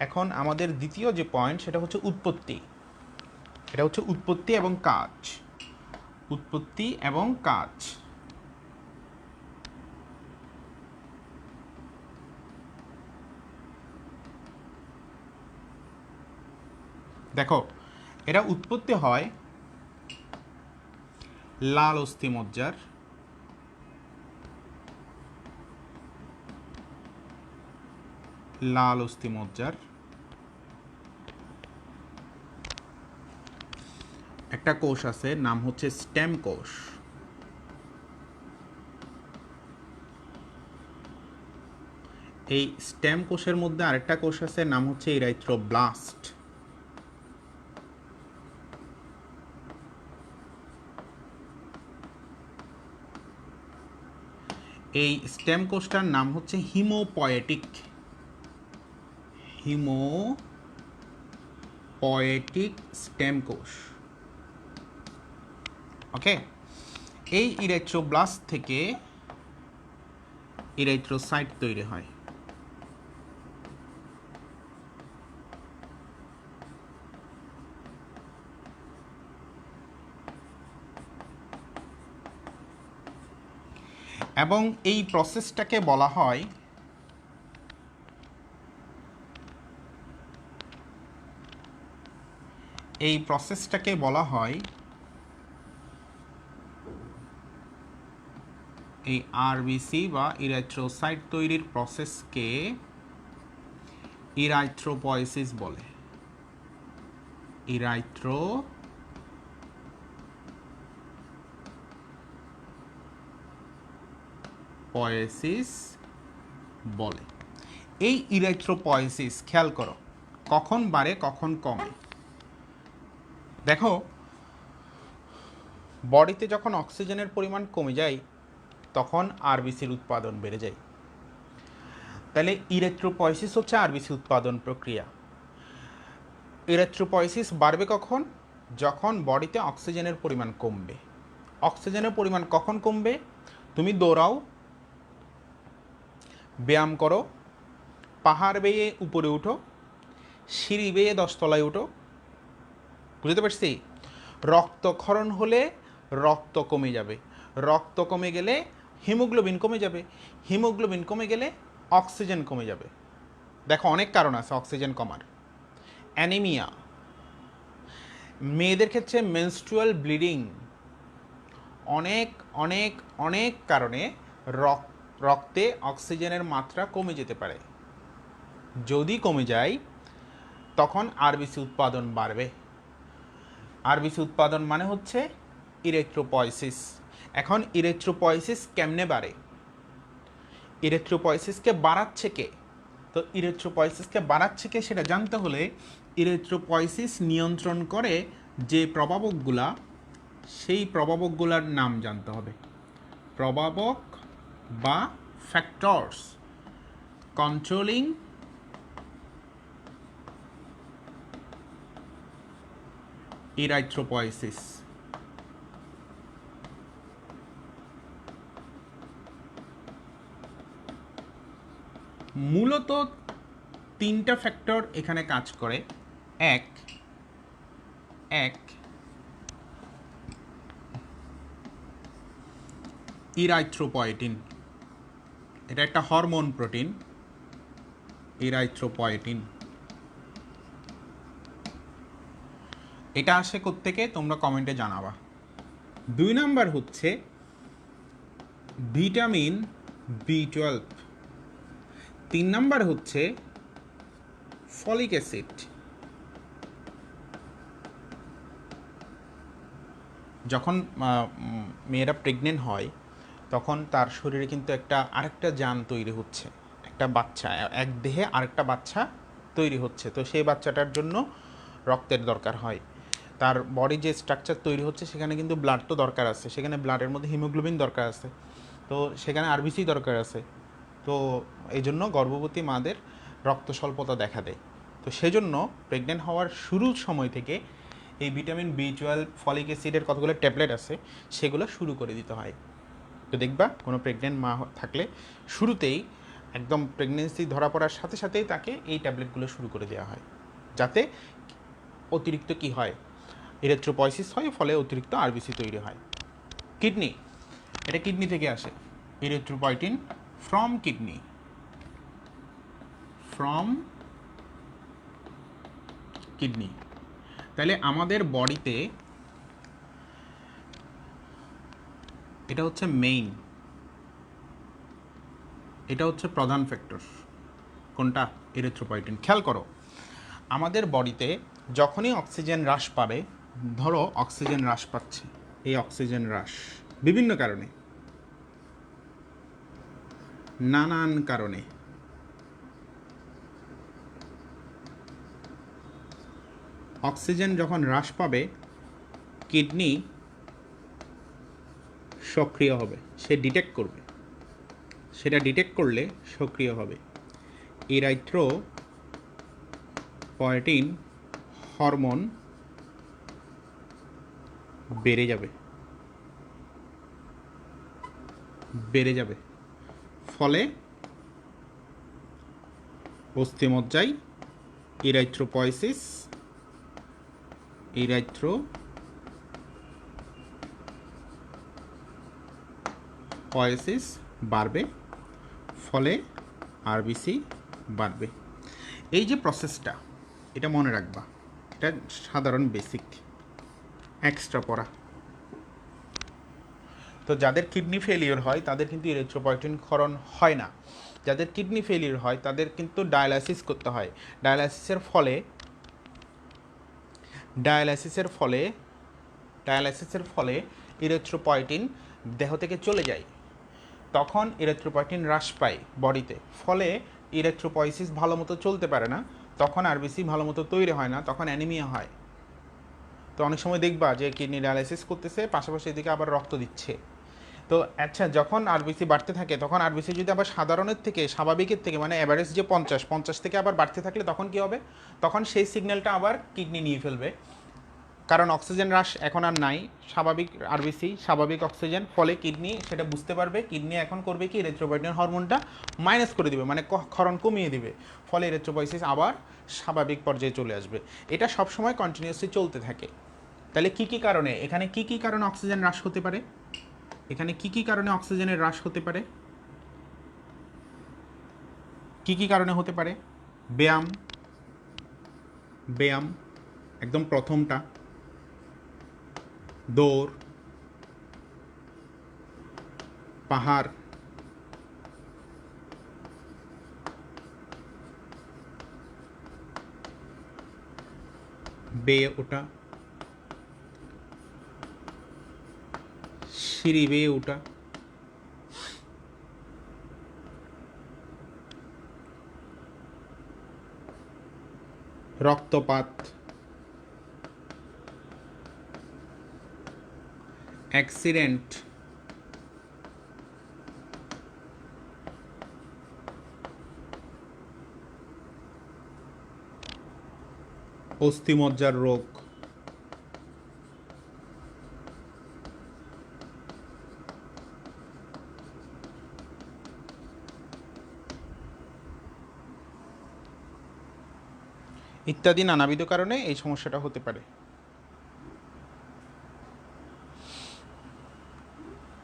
এখন আমাদের দ্বিতীয় যে পয়েন্ট, সেটা হচ্ছে উৎপত্তি। এটা হচ্ছে উৎপত্তি এবং কাজ। উৎপত্তি এবং কাজ। দেখো, এটা উৎপত্তি হয় লাল অস্থিমজ্জার, লাল অস্থিমজ্জার একটা কোষ আছে, নাম হচ্ছে স্টেম কোষ। এই স্টেম কোষের মধ্যে আরেকটা কোষ আছে, নাম হচ্ছে ইরাইথ্রোব্লাস্ট। এই স্টেম কোষটার নাম হচ্ছে হিমোপয়েটিক। হিমোপয়েটিক স্টেম কোষ। ওকে, এই ইরাইথ্রোব্লাস্ট থেকে ইরাইথ্রোসাইট তৈরি হয়। এবং এই প্রসেসটাকে বলা হয় এই আরবিসি বা ইরাইথ্রোসাইট তৈরির প্রসেসকে ইরাইথ্রোপয়েসিস বলে। ইরাইথ্রোপয়েসিস বলে। এই ইরাইথ্রোপয়েসিস খেয়াল করো কখন বাড়ে কখন কমে। দেখো, বডিতে যখন অক্সিজেনের পরিমাণ কমে যায় তখন আরবিসির উৎপাদন বেড়ে যায়। তাহলে ইরাইথ্রোপয়েসিস হচ্ছে আরবিসি উৎপাদন প্রক্রিয়া। ইরাইথ্রোপয়েসিস বাড়বে কখন? যখন বডিতে অক্সিজেনের পরিমাণ কমবে। অক্সিজেনের পরিমাণ কখন কমবে? তুমি দৌড়াও, ব্যায়াম করো, পাহাড় বেয়ে উপরে উঠো, সিঁড়ি বেয়ে 10 তলায় উঠো, বুঝতে পারছি? রক্তক্ষরণ হলে রক্ত কমে যাবে, রক্ত কমে গেলে হিমোগ্লোবিন কমে যাবে, হিমোগ্লোবিন কমে গেলে অক্সিজেন কমে যাবে। দেখো, অনেক কারণ আছে অক্সিজেন কমার। অ্যানিমিয়া, মেয়েদের ক্ষেত্রে মেনস্ট্রুয়াল ব্লিডিং, অনেক অনেক অনেক কারণে রক্তে অক্সিজেনের মাত্রা কমে যেতে পারে। যদি কমে যায় তখন আরবিসি উৎপাদন বাড়বে। আরবিসি উৎপাদন মানে হচ্ছে ইরেথ্রোপয়েসিস। এখন ইরেথ্রোপয়েসিস কেমনে বাড়ে? ইরেথ্রোপয়েসিসকে বাড়াচ্ছে কে? তো ইরেথ্রোপয়েসিসকে বাড়াচ্ছে কে সেটা জানতে হলে ইরেথ্রোপয়েসিস নিয়ন্ত্রণ করে যে প্রভাবকগুলা, সেই প্রভাবকগুলার নাম জানতে হবে। প্রভাবক বা ফ্যাক্টরস কন্ট্রোলিং ইরাইথ্রোপয়েসিস। মূলত 3টা ফ্যাক্টর এখানে কাজ করে। এক ইরাইথ্রোপয়েটিন, এটা একটা হরমোন প্রোটিন, ইরাইথ্রোপয়েটিন। এটা আসে কোত্থেকে তোমরা কমেন্টে জানাবা। 2 নাম্বার হচ্ছে ভিটামিন B12। 3 নাম্বার হচ্ছে ফলিক অ্যাসিড। যখন মেয়েরা প্রেগনেন্ট হয় তখন তার শরীরে কিন্তু আরেকটা জান তৈরি হচ্ছে, একটা বাচ্চা, এক দেহে আরেকটা বাচ্চা তৈরি হচ্ছে। তো সেই বাচ্চাটার জন্য রক্তের দরকার হয়। তার বডি যে স্ট্রাকচার তৈরি হচ্ছে সেখানে কিন্তু ব্লাড তো দরকার আছে, সেখানে ব্লাডের মধ্যে হিমোগ্লোবিন দরকার আছে, তো সেখানে আরবিসি দরকার আছে। তো এই জন্য গর্ভবতী মাদের রক্ত স্বল্পতা দেখা দেয়। তো সেজন্য প্রেগনেন্ট হওয়ার শুরুর সময় থেকে এই ভিটামিন B12 ফলিক অ্যাসিডের কতগুলো ট্যাবলেট আছে সেগুলো শুরু করে দিতে হয়। তো দেখবা কোনো প্রেগনেন্ট মা থাকলে শুরুতেই একদম প্রেগনেন্সি ধরা পড়ার সাথে সাথেই তাকে এই ট্যাবলেটগুলো শুরু করে দেওয়া হয়, যাতে অতিরিক্ত কি হয়, ইরেথ্রোপয়েসিস হয়, ফলে অতিরিক্ত আরবিসি তৈরি হয়। কিডনি, এটা কিডনি থেকে আসে। ইরেথ্রোপয়েটিন ফ্রম কিডনি, তাহলে আমাদের বডিতে এটা হচ্ছে মেইন, এটা হচ্ছে প্রধান ফ্যাক্টর। কোনটা? ইরেথ্রোপয়েটিন। খেয়াল করো, আমাদের বডিতে যখনই অক্সিজেন হ্রাস পাবে, ধরো অক্সিজেন হ্রাস পাচ্ছে, এই অক্সিজেন হ্রাস বিভিন্ন কারণে, নানান কারণে। অক্সিজেন যখন হ্রাস পাবে কিডনি সক্রিয় হবে, সে ডিটেক্ট করবে, সেটা ডিটেক্ট করলে সক্রিয় হবে। ইরাইথ্রোপয়েটিন হরমোন বেড়ে যাবে, ফলে অস্থিমজ্জায় ইরাইথ্রোপয়েসিস বাড়বে, ফলে আরবিসি বাড়বে। এই যে প্রসেসটা, এটা মনে রাখবা, এটা সাধারণ বেসিক, এক্সট্রা পড়া। তো যাদের কিডনি ফেলিওর হয় তাদের কিন্তু ইরিথ্রোপয়েটিন ক্ষরণ হয় না। যাদের কিডনি ফেলিওর হয় তাদের কিন্তু ডায়ালাইসিস করতে হয়। ডায়ালাইসিসের ফলে ইরিথ্রোপয়েটিন দেহ থেকে চলে যায়, তখন ইরিথ্রোপয়েটিন হ্রাস পায় বডিতে, ফলে ইরিথ্রোপয়েসিস ভালো মতো চলতে পারে না, তখন আরবিসি ভালো মতো তৈরি হয় না, তখন অ্যানিমিয়া হয়। তো অনেক সময় দেখবা যে কিডনি ডায়ালাইসিস করতেছে, পাশাপাশি এদিকে আবার রক্ত দিচ্ছে। তো আচ্ছা, যখন আরবিসি বাড়তে থাকে তখন আরবিসি যদি আবার সাধারণের থেকে, স্বাভাবিকের থেকে, মানে অ্যাভারেজ যে 50 থেকে আবার বাড়তে থাকলে তখন কি হবে? তখন সেই সিগন্যালটা আবার কিডনি নিয়ে ফেলবে, কারণ অক্সিজেন হ্রাস এখন আর নাই, স্বাভাবিক আরবিসি, স্বাভাবিক অক্সিজেন, ফলে কিডনি সেটা বুঝতে পারবে, কিডনি এখন করবে কি, ইরিথ্রোপয়েটিন হরমোনটা মাইনাস করে দিবে, মানে ক্ষরণ কমিয়ে দিবে, ফলে ইরিথ্রোপয়েসিস আবার স্বাভাবিক পর্যায়ে চলে আসবে। এটা সবসময় কন্টিনিউয়াসলি চলতে থাকে। তাহলে কী কী কারণে, এখানে কী কী কারণে অক্সিজেন হ্রাস হতে পারে? এখানে কী কী কারণে অক্সিজেনের হ্রাস হতে পারে? কী কী কারণে হতে পারে? ব্যায়াম একদম প্রথমটা, দৌড়, পাহাড়, বেয়ে ওঠা, সিঁড়ি বেয়ে ওঠা, রক্তপাত, অ্যাক্সিডেন্ট, অস্থিমজ্জার রোগ, ইত্যাদি নানাবিধ কারণে এই সমস্যাটা হতে পারে।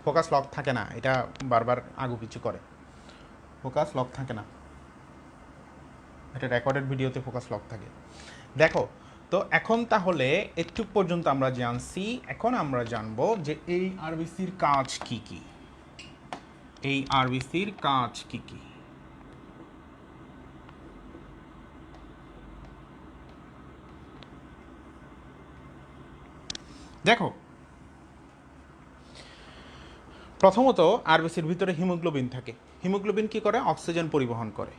ফোকাস লক থাকে না, এটা বারবার আগুপিছু করে, ফোকাস লক থাকে না, এটা রেকর্ডেড ভিডিওতে ফোকাস লক থাকে। দেখো তো এখন তাহলে একটু পর্যন্ত আমরা জানছি, এখন আমরা জানবো যে এই আরবিসির কাজ কি কি। এই আরবিসির কাজ কি কি? দেখো, প্রথমত আরবিসির ভিতরে হিমোগ্লোবিন থাকে। হিমোগ্লোবিন কি করে? অক্সিজেন পরিবহন করে,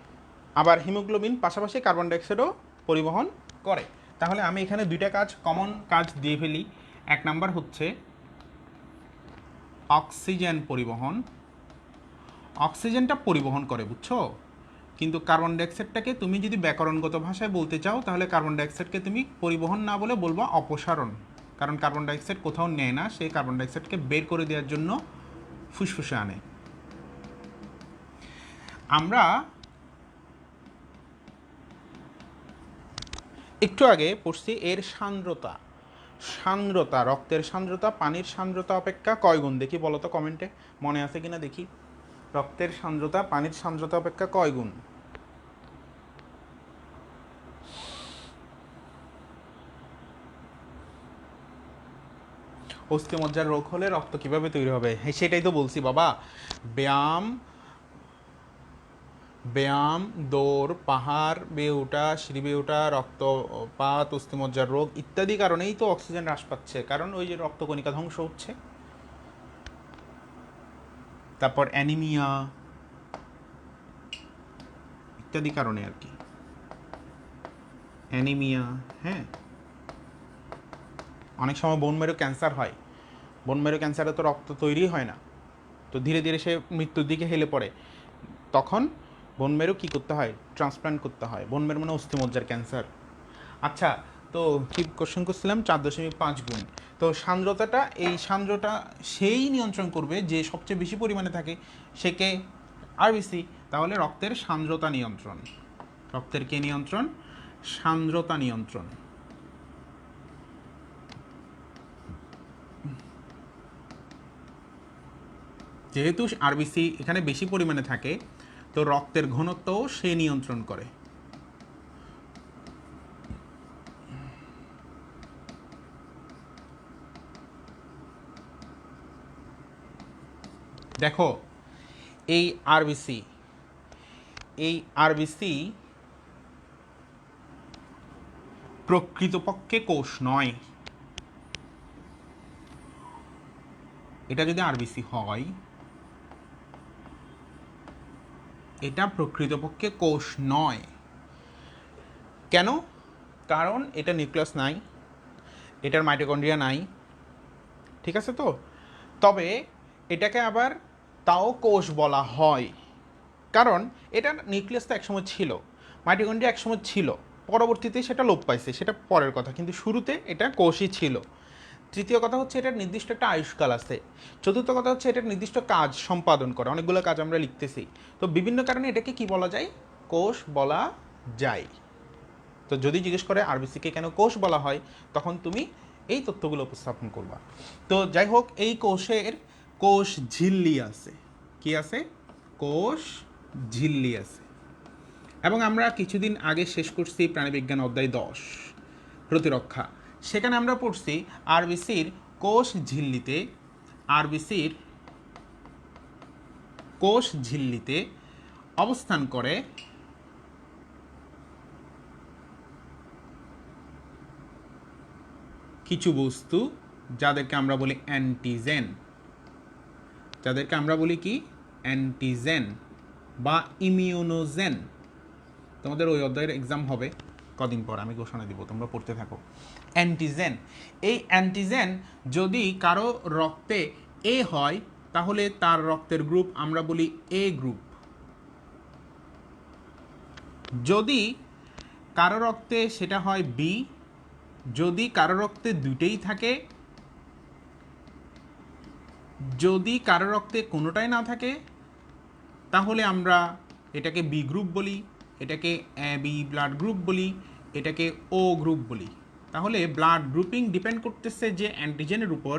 আবার হিমোগ্লোবিন পাশাপাশি কার্বন ডাইঅক্সাইডও পরিবহন করে। তাহলে আমি এখানে দুইটা কাজ, কমন কাজ দিয়ে ফেলি। এক নাম্বার হচ্ছে অক্সিজেন পরিবহন, অক্সিজেনটা পরিবহন করে, বুঝছো? কিন্তু কার্বন ডাইঅক্সাইডটাকে তুমি যদি ব্যাকরণগত ভাষায় বলতে চাও, তাহলে কার্বন ডাইঅক্সাইডকে তুমি পরিবহন না বলে বলবো অপসারণ, কারণ কার্বন ডাইঅক্সাইড কোথাও নেয় না, সেই কার্বন ডাইঅক্সাইডকে বের করে দেওয়ার জন্য ফুসফুসে আনে। আমরা একটু আগে পড়ছি এর সান্দ্রতা, রক্তের সান্দ্রতা পানির সান্দ্রতা অপেক্ষা কয় গুণ? দেখি বলো তো কমেন্টে, মনে আছে কিনা দেখি। রক্তের সান্দ্রতা পানির সান্দ্রতা অপেক্ষা কয় গুণ? অস্থিমজ্জার রোগ হলে রক্ত কিভাবে তৈরি হবে? সেটাই তো বলছি বাবা, ব্যায়াম, ব্যায়াম, দৌড়, পাহাড় বেয়ে ওঠা, সিঁড়ি বেয়ে ওঠা, রক্তপাত, অস্থিমজ্জার রোগ ইত্যাদি কারণেই তো অক্সিজেন হ্রাস পাচ্ছে, কারণ ওই যে রক্তকণিকা ধ্বংস হচ্ছে। তারপর অ্যানিমিয়া ইত্যাদি কারণে আর কি, অ্যানিমিয়া। হ্যাঁ, অনেক সময় বোন মেরু ক্যান্সার হয়, বোন মেরু ক্যান্সারে তো রক্ত তৈরি হয় না, তো ধীরে ধীরে সে মৃত্যুর দিকে হেলে পড়ে, তখন বোন মেরু কী করতে হয়, ট্রান্সপ্লান্ট করতে হয়। বোন মেরু মানে অস্থিমজ্জার ক্যান্সার। আচ্ছা, তো কি কোশ্চেন করছিলাম, 4.5 গুণ। তো সান্দ্রতাটা, এই সান্দ্রতা সেই নিয়ন্ত্রণ করবে যে সবচেয়ে বেশি পরিমাণে থাকে, সে কে, আরবিসি। তাহলে রক্তের সান্দ্রতা নিয়ন্ত্রণ, রক্তের কে নিয়ন্ত্রণ, সান্দ্রতা নিয়ন্ত্রণ। যেহেতু আরবিসি এখানে বেশি পরিমাণে থাকে, তো রক্তের ঘনত্বও সে নিয়ন্ত্রণ করে। দেখো, এই আরবিসি, এই আরবিসি প্রকৃতপক্ষে কোষ নয়। এটা যদি আরবিসি হয়, এটা প্রকৃতপক্ষে কোষ নয়। কেন? কারণ এটা নিউক্লিয়াস নাই, এটার মাইটোকন্ড্রিয়া নাই, ঠিক আছে তো। তবে এটাকে আবার তাও কোষ বলা হয়, কারণ এটার নিউক্লিয়াস তো একসময় ছিল, মাইটোকন্ড্রিয়া একসময় ছিল, পরবর্তীতে সেটা লোপ পাইছে, সেটা পরের কথা, কিন্তু শুরুতে এটা কোষই ছিল। তৃতীয় কথা হচ্ছে এটার নির্দিষ্ট একটা আয়ুষ্কাল আছে। চতুর্থ কথা হচ্ছে এটার নির্দিষ্ট কাজ সম্পাদন করে, অনেকগুলো কাজ আমরা লিখতেছি, তো বিভিন্ন কারণে এটাকে কি বলা যায়, কোষ বলা যায়। তো যদি জিজ্ঞেস করে আরবিসিকে কেন কোষ বলা হয়, তখন তুমি এই তথ্যগুলো উপস্থাপন করবা। তো যাই হোক, এই কোষের কোষ ঝিল্লি আছে। কি আছে? কোষ ঝিল্লি আছে। এবং আমরা কিছুদিন আগে শেষ করছি প্রাণীবিজ্ঞান অধ্যায় 10 প্রতিরক্ষা, সেখানে আমরা পড়ছি আরবিসির কোষ ঝিল্লিতে, আরবিসির কোষ ঝিল্লিতে অবস্থান করে কিছু বস্তু, যাদেরকে আমরা বলি অ্যান্টিজেন, যাদেরকে আমরা বলি কি, অ্যান্টিজেন বা ইমিউনোজেন। তোমাদের ওই অধ্যায়ের এক্সাম হবে কদিন পর, আমি ঘোষণা দিব, তোমরা পড়তে থাকো। অ্যান্টিজেন, এই অ্যান্টিজেন যদি কারো রক্তে এ হয়, তাহলে তার রক্তের গ্রুপ আমরা বলি এ গ্রুপ। যদি কারো রক্তে সেটা হয় বি, যদি কারো রক্তে দুইটাই থাকে, যদি কারো রক্তে কোনোটাই না থাকে, তাহলে আমরা এটাকে বি গ্রুপ বলি, এটাকে বি ব্লাড গ্রুপ বলি, এটাকে ও গ্রুপ বলি। তাহলে ব্লাড গ্রুপিং ডিপেন্ড করতেছে যে অ্যান্টিজেনের উপর,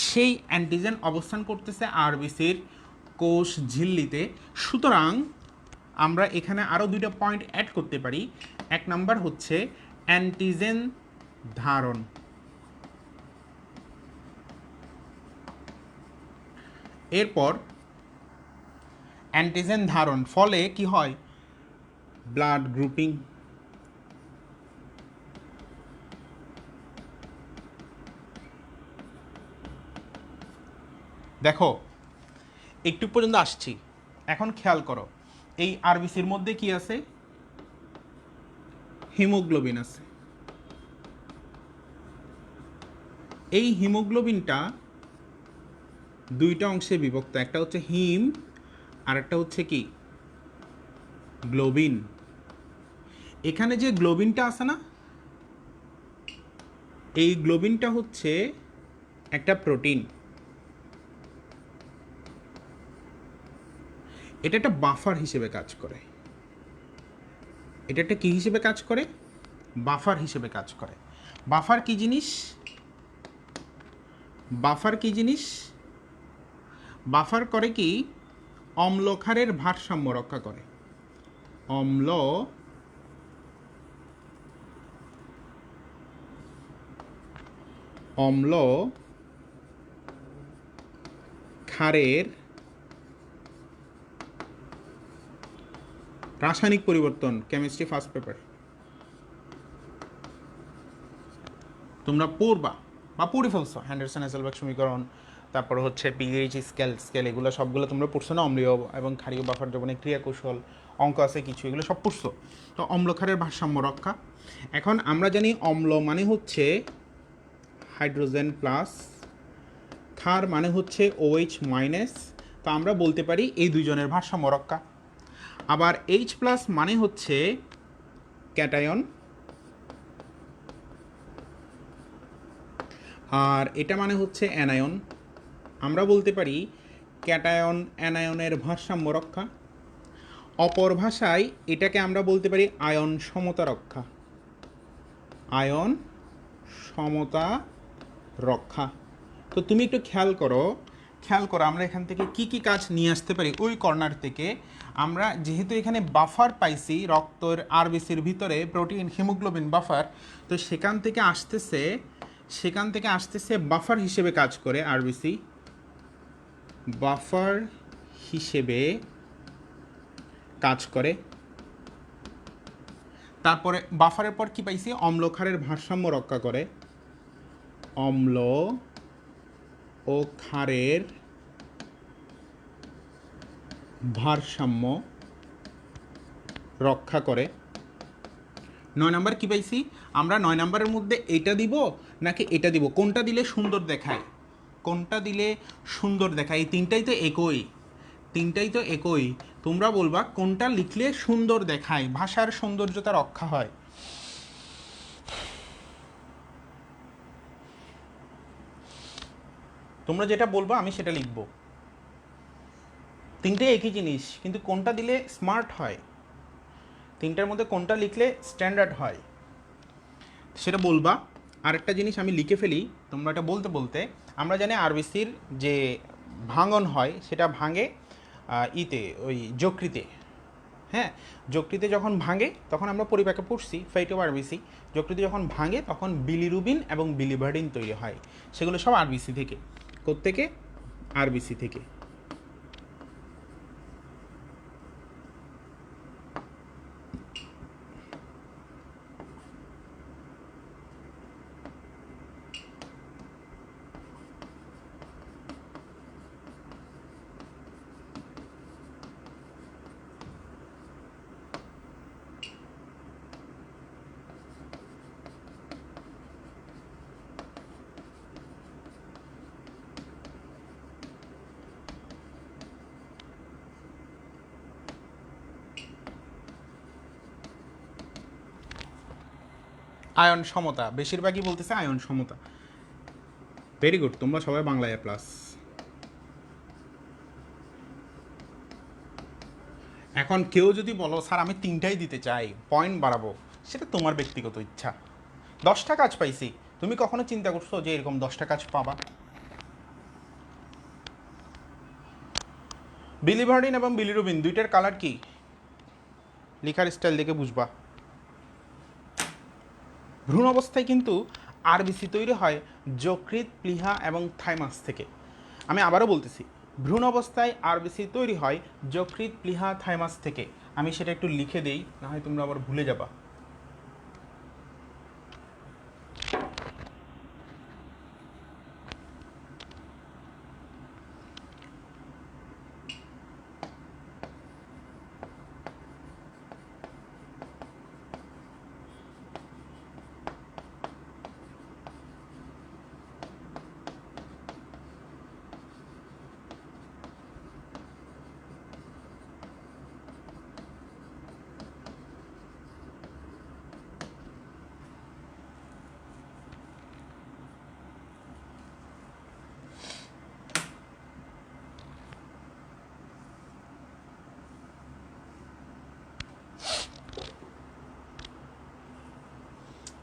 সেই অ্যান্টিজেন অবস্থান করতেছে আরবিসির কোষ ঝিল্লিতে। সুতরাং আমরা এখানে আরও দুইটা পয়েন্ট অ্যাড করতে পারি। এক নাম্বার হচ্ছে অ্যান্টিজেন ধারণ, এরপর অ্যান্টিজেন ধারণ ফলে কি হয়, ব্লাড গ্রুপিং। দেখো, একটু পর্যন্ত আসছি, এখন খেয়াল করো, এই আরবিসির মধ্যে কি আছে, হিমোগ্লোবিন আছে। এই হিমোগ্লোবিনটা দুইটা অংশে বিভক্ত, একটা হচ্ছে হিম আর একটা হচ্ছে কি, গ্লোবিন। এখানে যে গ্লোবিনটা আছে না, এই গ্লোবিনটা হচ্ছে একটা প্রোটিন, এটা একটা বাফার হিসেবে কাজ করে। এটা একটা কি হিসেবে কাজ করে, বাফার হিসেবে কাজ করে। বাফার কি জিনিস, বাফার কি জিনিস, বাফার করে কি, অম্ল ক্ষারের ভারসাম্য রক্ষা করে। অম্ল অম্ল ক্ষারের রাসায়নিক পরিবর্তন, কেমিস্ট্রি ফার্স্ট পেপার তোমরা পড়বা বা পড়ে ফেলছো। হ্যান্ডারসন হেসেলবার্গ সমীকরণ, তারপর হচ্ছে পিএইচ স্কেল এগুলো সবগুলো তোমরা পড়ছো না? অম্লীয় এবং ক্ষারীয় বাফার দ্রবণের ক্রিয়া কৌশল, অঙ্ক আছে কিছু, এগুলো সব পড়ছো। তো অম্লক্ষারের ভারসাম্য রক্ষা। এখন আমরা জানি অম্ল মানে হচ্ছে হাইড্রোজেন প্লাস, ক্ষার মানে হচ্ছে OH মাইনাস। তো আমরা বলতে পারি এই দুইজনের ভারসাম্য রক্ষা। আবার H প্লাস মানে হচ্ছে ক্যাটায়ন, আর এটা মানে হচ্ছে অ্যানায়ন। আমরা বলতে পারি ক্যাটায়ন অ্যানায়নের ভারসাম্য রক্ষা। অপর ভাষায় এটাকে আমরা বলতে পারি আয়ন সমতা রক্ষা, আয়ন সমতা রক্ষা। তো তুমি একটু খেয়াল করো আমরা এখান থেকে কি কি কাজ নিয়ে আসতে পারি। ওই কর্নার থেকে আমরা যেহেতু এখানে বাফার পাইছি রক্তের আরবিসির ভিতরে, প্রোটিন হিমোগ্লোবিন বাফার, তো সেখান থেকে আসতেছে বাফার হিসেবে কাজ করে আরবিসি, বাফার হিসেবে কাজ করে। তারপরে বাফারের পর কি পাইছি? অম্লক্ষারের ভারসাম্য রক্ষা করে, অম্ল ও ক্ষারের ভারসাম্য রক্ষা করে। 9 নাম্বার কি পাইছি আমরা? 9 নাম্বারের মধ্যে এটা দিব নাকি এটা দিব, কোনটা দিলে সুন্দর দেখায়, কোনটা দিলে সুন্দর দেখায়? এই তিনটাই তো একই। তোমরা বলবা কোনটা লিখলে সুন্দর দেখায়, ভাষার সৌন্দর্যতা রক্ষা হয়। তোমরা যেটা বলবা আমি সেটা লিখব। তিনটেই একই জিনিস, কিন্তু কোনটা দিলে স্মার্ট হয়, তিনটার মধ্যে কোনটা লিখলে স্ট্যান্ডার্ড হয় সেটা বলবা। আরেকটা জিনিস আমি লিখে ফেলি, তোমরা এটা বলতে বলতে। আমরা জানি আরবিসির যে ভাঙন হয় সেটা ভাঙে ওই যকৃতে। হ্যাঁ, যকৃতে যখন ভাঙে তখন আমরা পরিপাকে পড়ছি ফেইটো আরবিসি, যকৃতে যখন ভাঙে তখন বিলিরুবিন এবং বিলিভার্ডিন তৈরি হয়। সেগুলো সব আরবিসি থেকে। কোত্থেকে? আরবিসি থেকে। আয়ন সমতা, বেশিরভাগই বলতেছে আয়ন সমতা। ভেরি গুড, তোমরা সবাই বাংলায় প্লাস। এখন কেউ যদি বলো স্যার আমি তিনটাই দিতে চাই, পয়েন্ট বাড়াবো, সেটা তোমার ব্যক্তিগত ইচ্ছা। 10টা কাজ পাইছি, তুমি কখনো চিন্তা করছো যে এরকম 10টা কাজ পাবা? বিলিভার্ডিন এবং বিলিরুবিন দুইটার কালার কি? লেখার স্টাইল দেখে বুঝবা। ভ্রূণ অবস্থায় কিন্তু আরবিসি তৈরি হয় যকৃৎ, প্লীহা এবং থাইমাস থেকে। আমি আবারও বলতেছি, ভ্রূণ অবস্থায় আরবিসি তৈরি হয় যকৃৎ, প্লীহা, থাইমাস থেকে। আমি সেটা একটু লিখে দেই, না হয় তোমরা আবার ভুলে যাবা।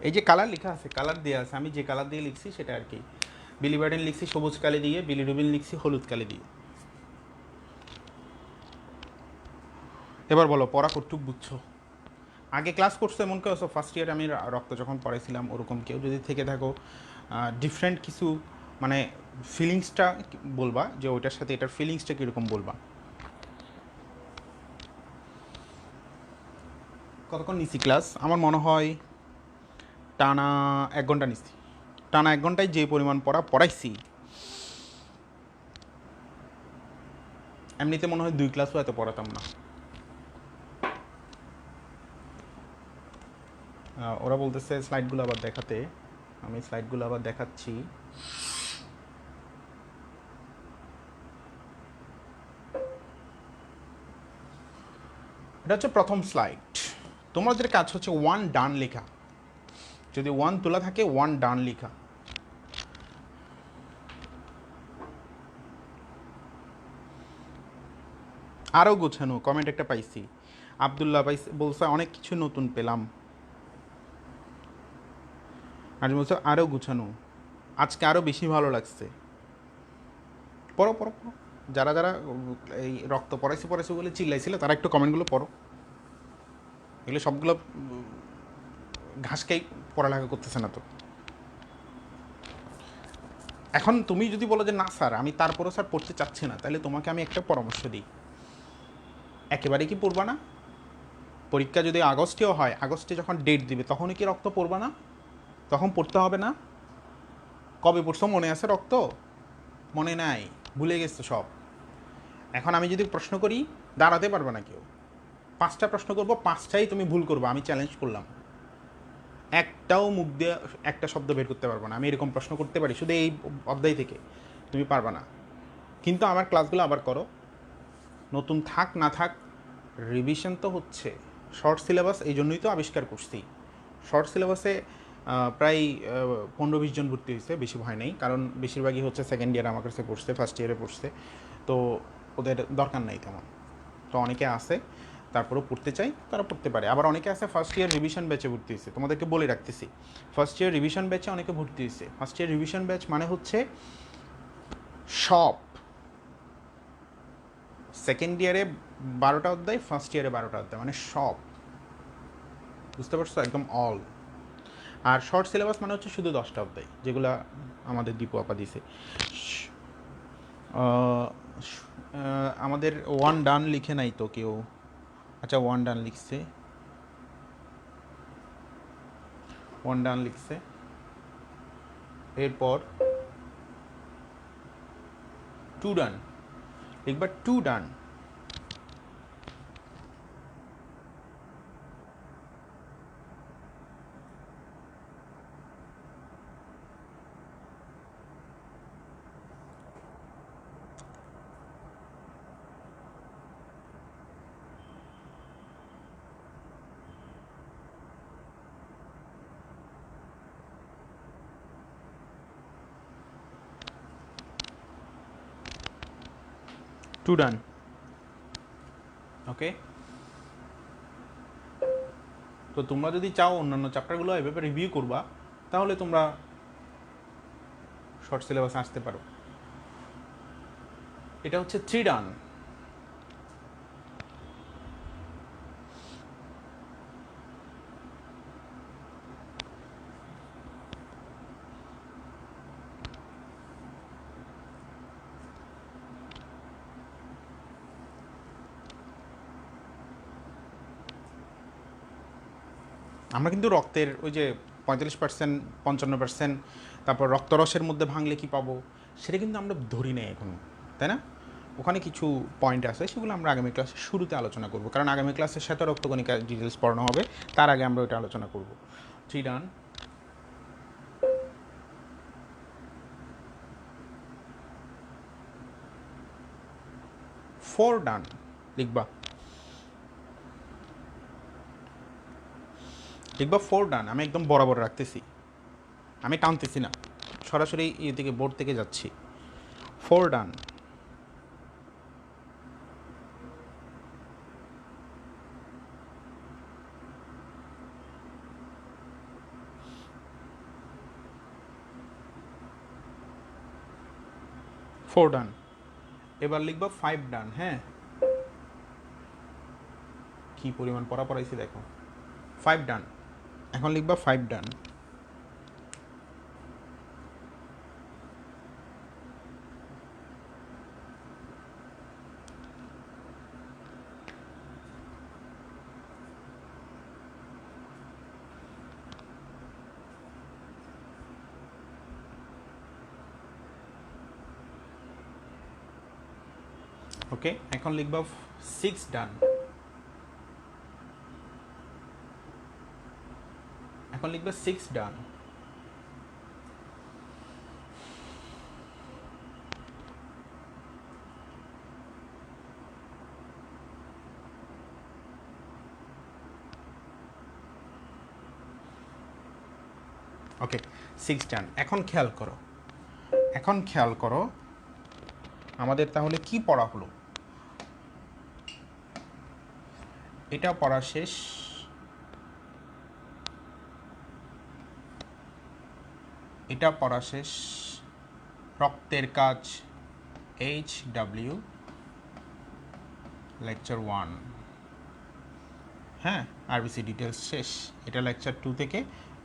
এই যে কালার লেখা আছে, কালার দেওয়া আছে, আমি যে কালার দিয়ে লিখছি সেটা আর কি। বিলিভার্ডিন লিখছি সবুজ কালি দিয়ে, বিলিরুবিন লিখছি হলুদ কালি দিয়ে। এবার বলো পড়া কতটুক বুঝছো? আগে ক্লাস করছো এমন কেউ আছো? ফার্স্ট ইয়ারে আমি রক্ত যখন পড়াইছিলাম ওরকম কেউ যদি থেকে থাকো, ডিফারেন্ট কিছু মানে ফিলিংসটা বলবা, যে ওইটার সাথে এটার ফিলিংসটা কীরকম বলবা। কতক্ষণ নিছি ক্লাস? আমার মনে হয় টানা 1 ঘন্টা নিছি। টানা 1 ঘন্টায় যে পরিমাণ পড়াইছি, এমনিতে মনে হয় 2 ক্লাসও এত পড়াতাম না। ওরা বলতেছে স্লাইডগুলো আবার দেখাতে। আমি স্লাইডগুলো আবার দেখাচ্ছি। এটা হচ্ছে প্রথম স্লাইড। তোমাদের কাজ হচ্ছে 1 ডান লেখা। যদি 1 তোলা থাকে 1 ডান লেখা। আরও গোছানো কমেন্ট একটা পাইছি। আবদুল্লাহ বলছে অনেক কিছু নতুন পেলাম। আর বলছে আরও গুছানো, আজকে আরও বেশি ভালো লাগছে। পড়ো পড়ো পড়ো। যারা যারা এই রক্ত পড়াইছে বলে চিল্লাইছিল তারা একটু কমেন্টগুলো পড়ো। এগুলো সবগুলো ঘাসকেই পড়ালেখা করতেছে না তো। এখন তুমি যদি বলো যে না স্যার আমি তারপরও স্যার পড়তে চাচ্ছি না, তাহলে তোমাকে আমি একটা পরামর্শ দিই। একেবারে কি পড়বা না? পরীক্ষা যদি আগস্টেও হয়, আগস্টে যখন ডেট দিবে তখনই কি রক্ত পড়বা না? তখন পড়তে হবে না? কবে পড়ছো মনে আছে রক্ত? মনে নাই, ভুলে গেছো সব। এখন আমি যদি প্রশ্ন করি দাঁড়াতে পারবে না কেউ। 5টা প্রশ্ন করবো, 5টাই তুমি ভুল করবো, আমি চ্যালেঞ্জ করলাম। একটাও মুখ দিয়ে একটা শব্দ বের করতে পারবো না। আমি এরকম প্রশ্ন করতে পারি শুধু এই অধ্যায় থেকে, তুমি পারবা না। কিন্তু আমার ক্লাসগুলো আবার করো, নতুন থাক না থাক রিভিশন তো হচ্ছে। শর্ট সিলেবাস এই জন্যই তো আবিষ্কার করছি। শর্ট সিলেবাসে প্রায় 15-20 জন ভর্তি হয়েছে, বেশি ভয় নেই, কারণ বেশিরভাগই হচ্ছে সেকেন্ড ইয়ারে আমার কাছে পড়ছে, ফার্স্ট ইয়ারে পড়ছে, তো ওদের দরকার নাই তেমন। তো অনেকে আছে তারপরেও পড়তে চাই, তারা পড়তে পারে। আবার অনেকে আছে ফার্স্ট ইয়ার রিভিশন ব্যাচে ভর্তি হয়েছে। তোমাদেরকে বলে রাখতেছি, ফার্স্ট ইয়ার রিভিশন ব্যাচে অনেকে ভর্তি হয়েছে। ফার্স্ট ইয়ার রিভিশন ব্যাচ মানে হচ্ছে সব সেকেন্ড ইয়ারে 12টা অধ্যায়, ফার্স্ট ইয়ারে 12টা অধ্যায়, মানে সব, বুঝতে পারছো, একদম অল। আর শর্ট সিলেবাস মানে হচ্ছে শুধু 10টা অধ্যায়, যেগুলো আমাদের দীপু আপা দিছে। আমাদের 1 ডান লিখে নাই তো কেউ? আচ্ছা 1 ডান লিখছে, 1 ডান লিখছে। এরপর 2 ডান লিখবা, 2 ডান। টু ডান, ওকে। তো তোমরা যদি চাও অন্যান্য চ্যাপ্টারগুলো এভাবে রিভিউ করবা, তাহলে তোমরা শর্ট সিলেবাসে আসতে পারো। এটা হচ্ছে 3 ডান। আমরা কিন্তু রক্তের ওই যে 45%, 55%, তারপর রক্তরসের মধ্যে ভাঙলে কি পাবো, সেটা কিন্তু আমরা ধরি নাই এখন, তাই না? ওখানে কিছু পয়েন্ট আছে, সেগুলো আমরা আগামী ক্লাসে শুরুতে আলোচনা করব, কারণ আগামী ক্লাসে শ্বেত রক্তকণিকা ডিটেলস পড়ানো হবে, তার আগে আমরা ওইটা আলোচনা করব। 3 ডান। 4 ডান লিখবা, লিখবা 4 ডান। আমি একদম বরাবর রাখতেছি, আমি টানতেছি না, সরাসরি এদিকে বোর্ড থেকে যাচ্ছি। 4 ডান। ফোর ডান। এবার লিখবা 5 ডান। হ্যাঁ, কি পরিমাণ পড়া পড়াইছি দেখো। 5 ডান। এখন লিখবা 5 ডান। ওকে, এখন লিখবা 6 ডান। এখন লিখবা 6 ডান। ওকে, 6 ডান। এখন খেয়াল করো, এখন খেয়াল করো আমাদের তাহলে কি পড়া হলো। এটা পড়া শেষ, এটা পড়া শেষ। রক্তের কাজ HW লেকচার 1, হ্যাঁ, আরবিসি ডিটেলস শেষ। এটা লেকচার 2 থেকে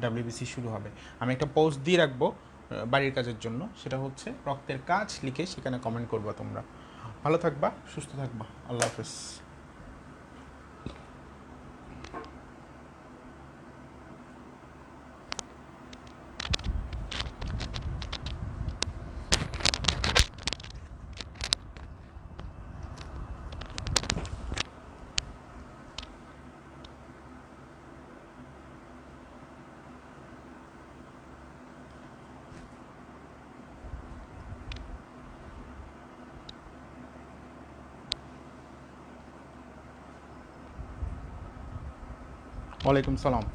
WBC শুরু হবে। আমি একটা পোস্ট দিয়ে রাখবো বাড়ির কাজের জন্য, সেটা হচ্ছে রক্তের কাজ লিখে সেখানে কমেন্ট করবা তোমরা। ভালো থাকবা, সুস্থ থাকবা, আল্লাহ হাফেজ। ওয়ালাইকুম সালাম।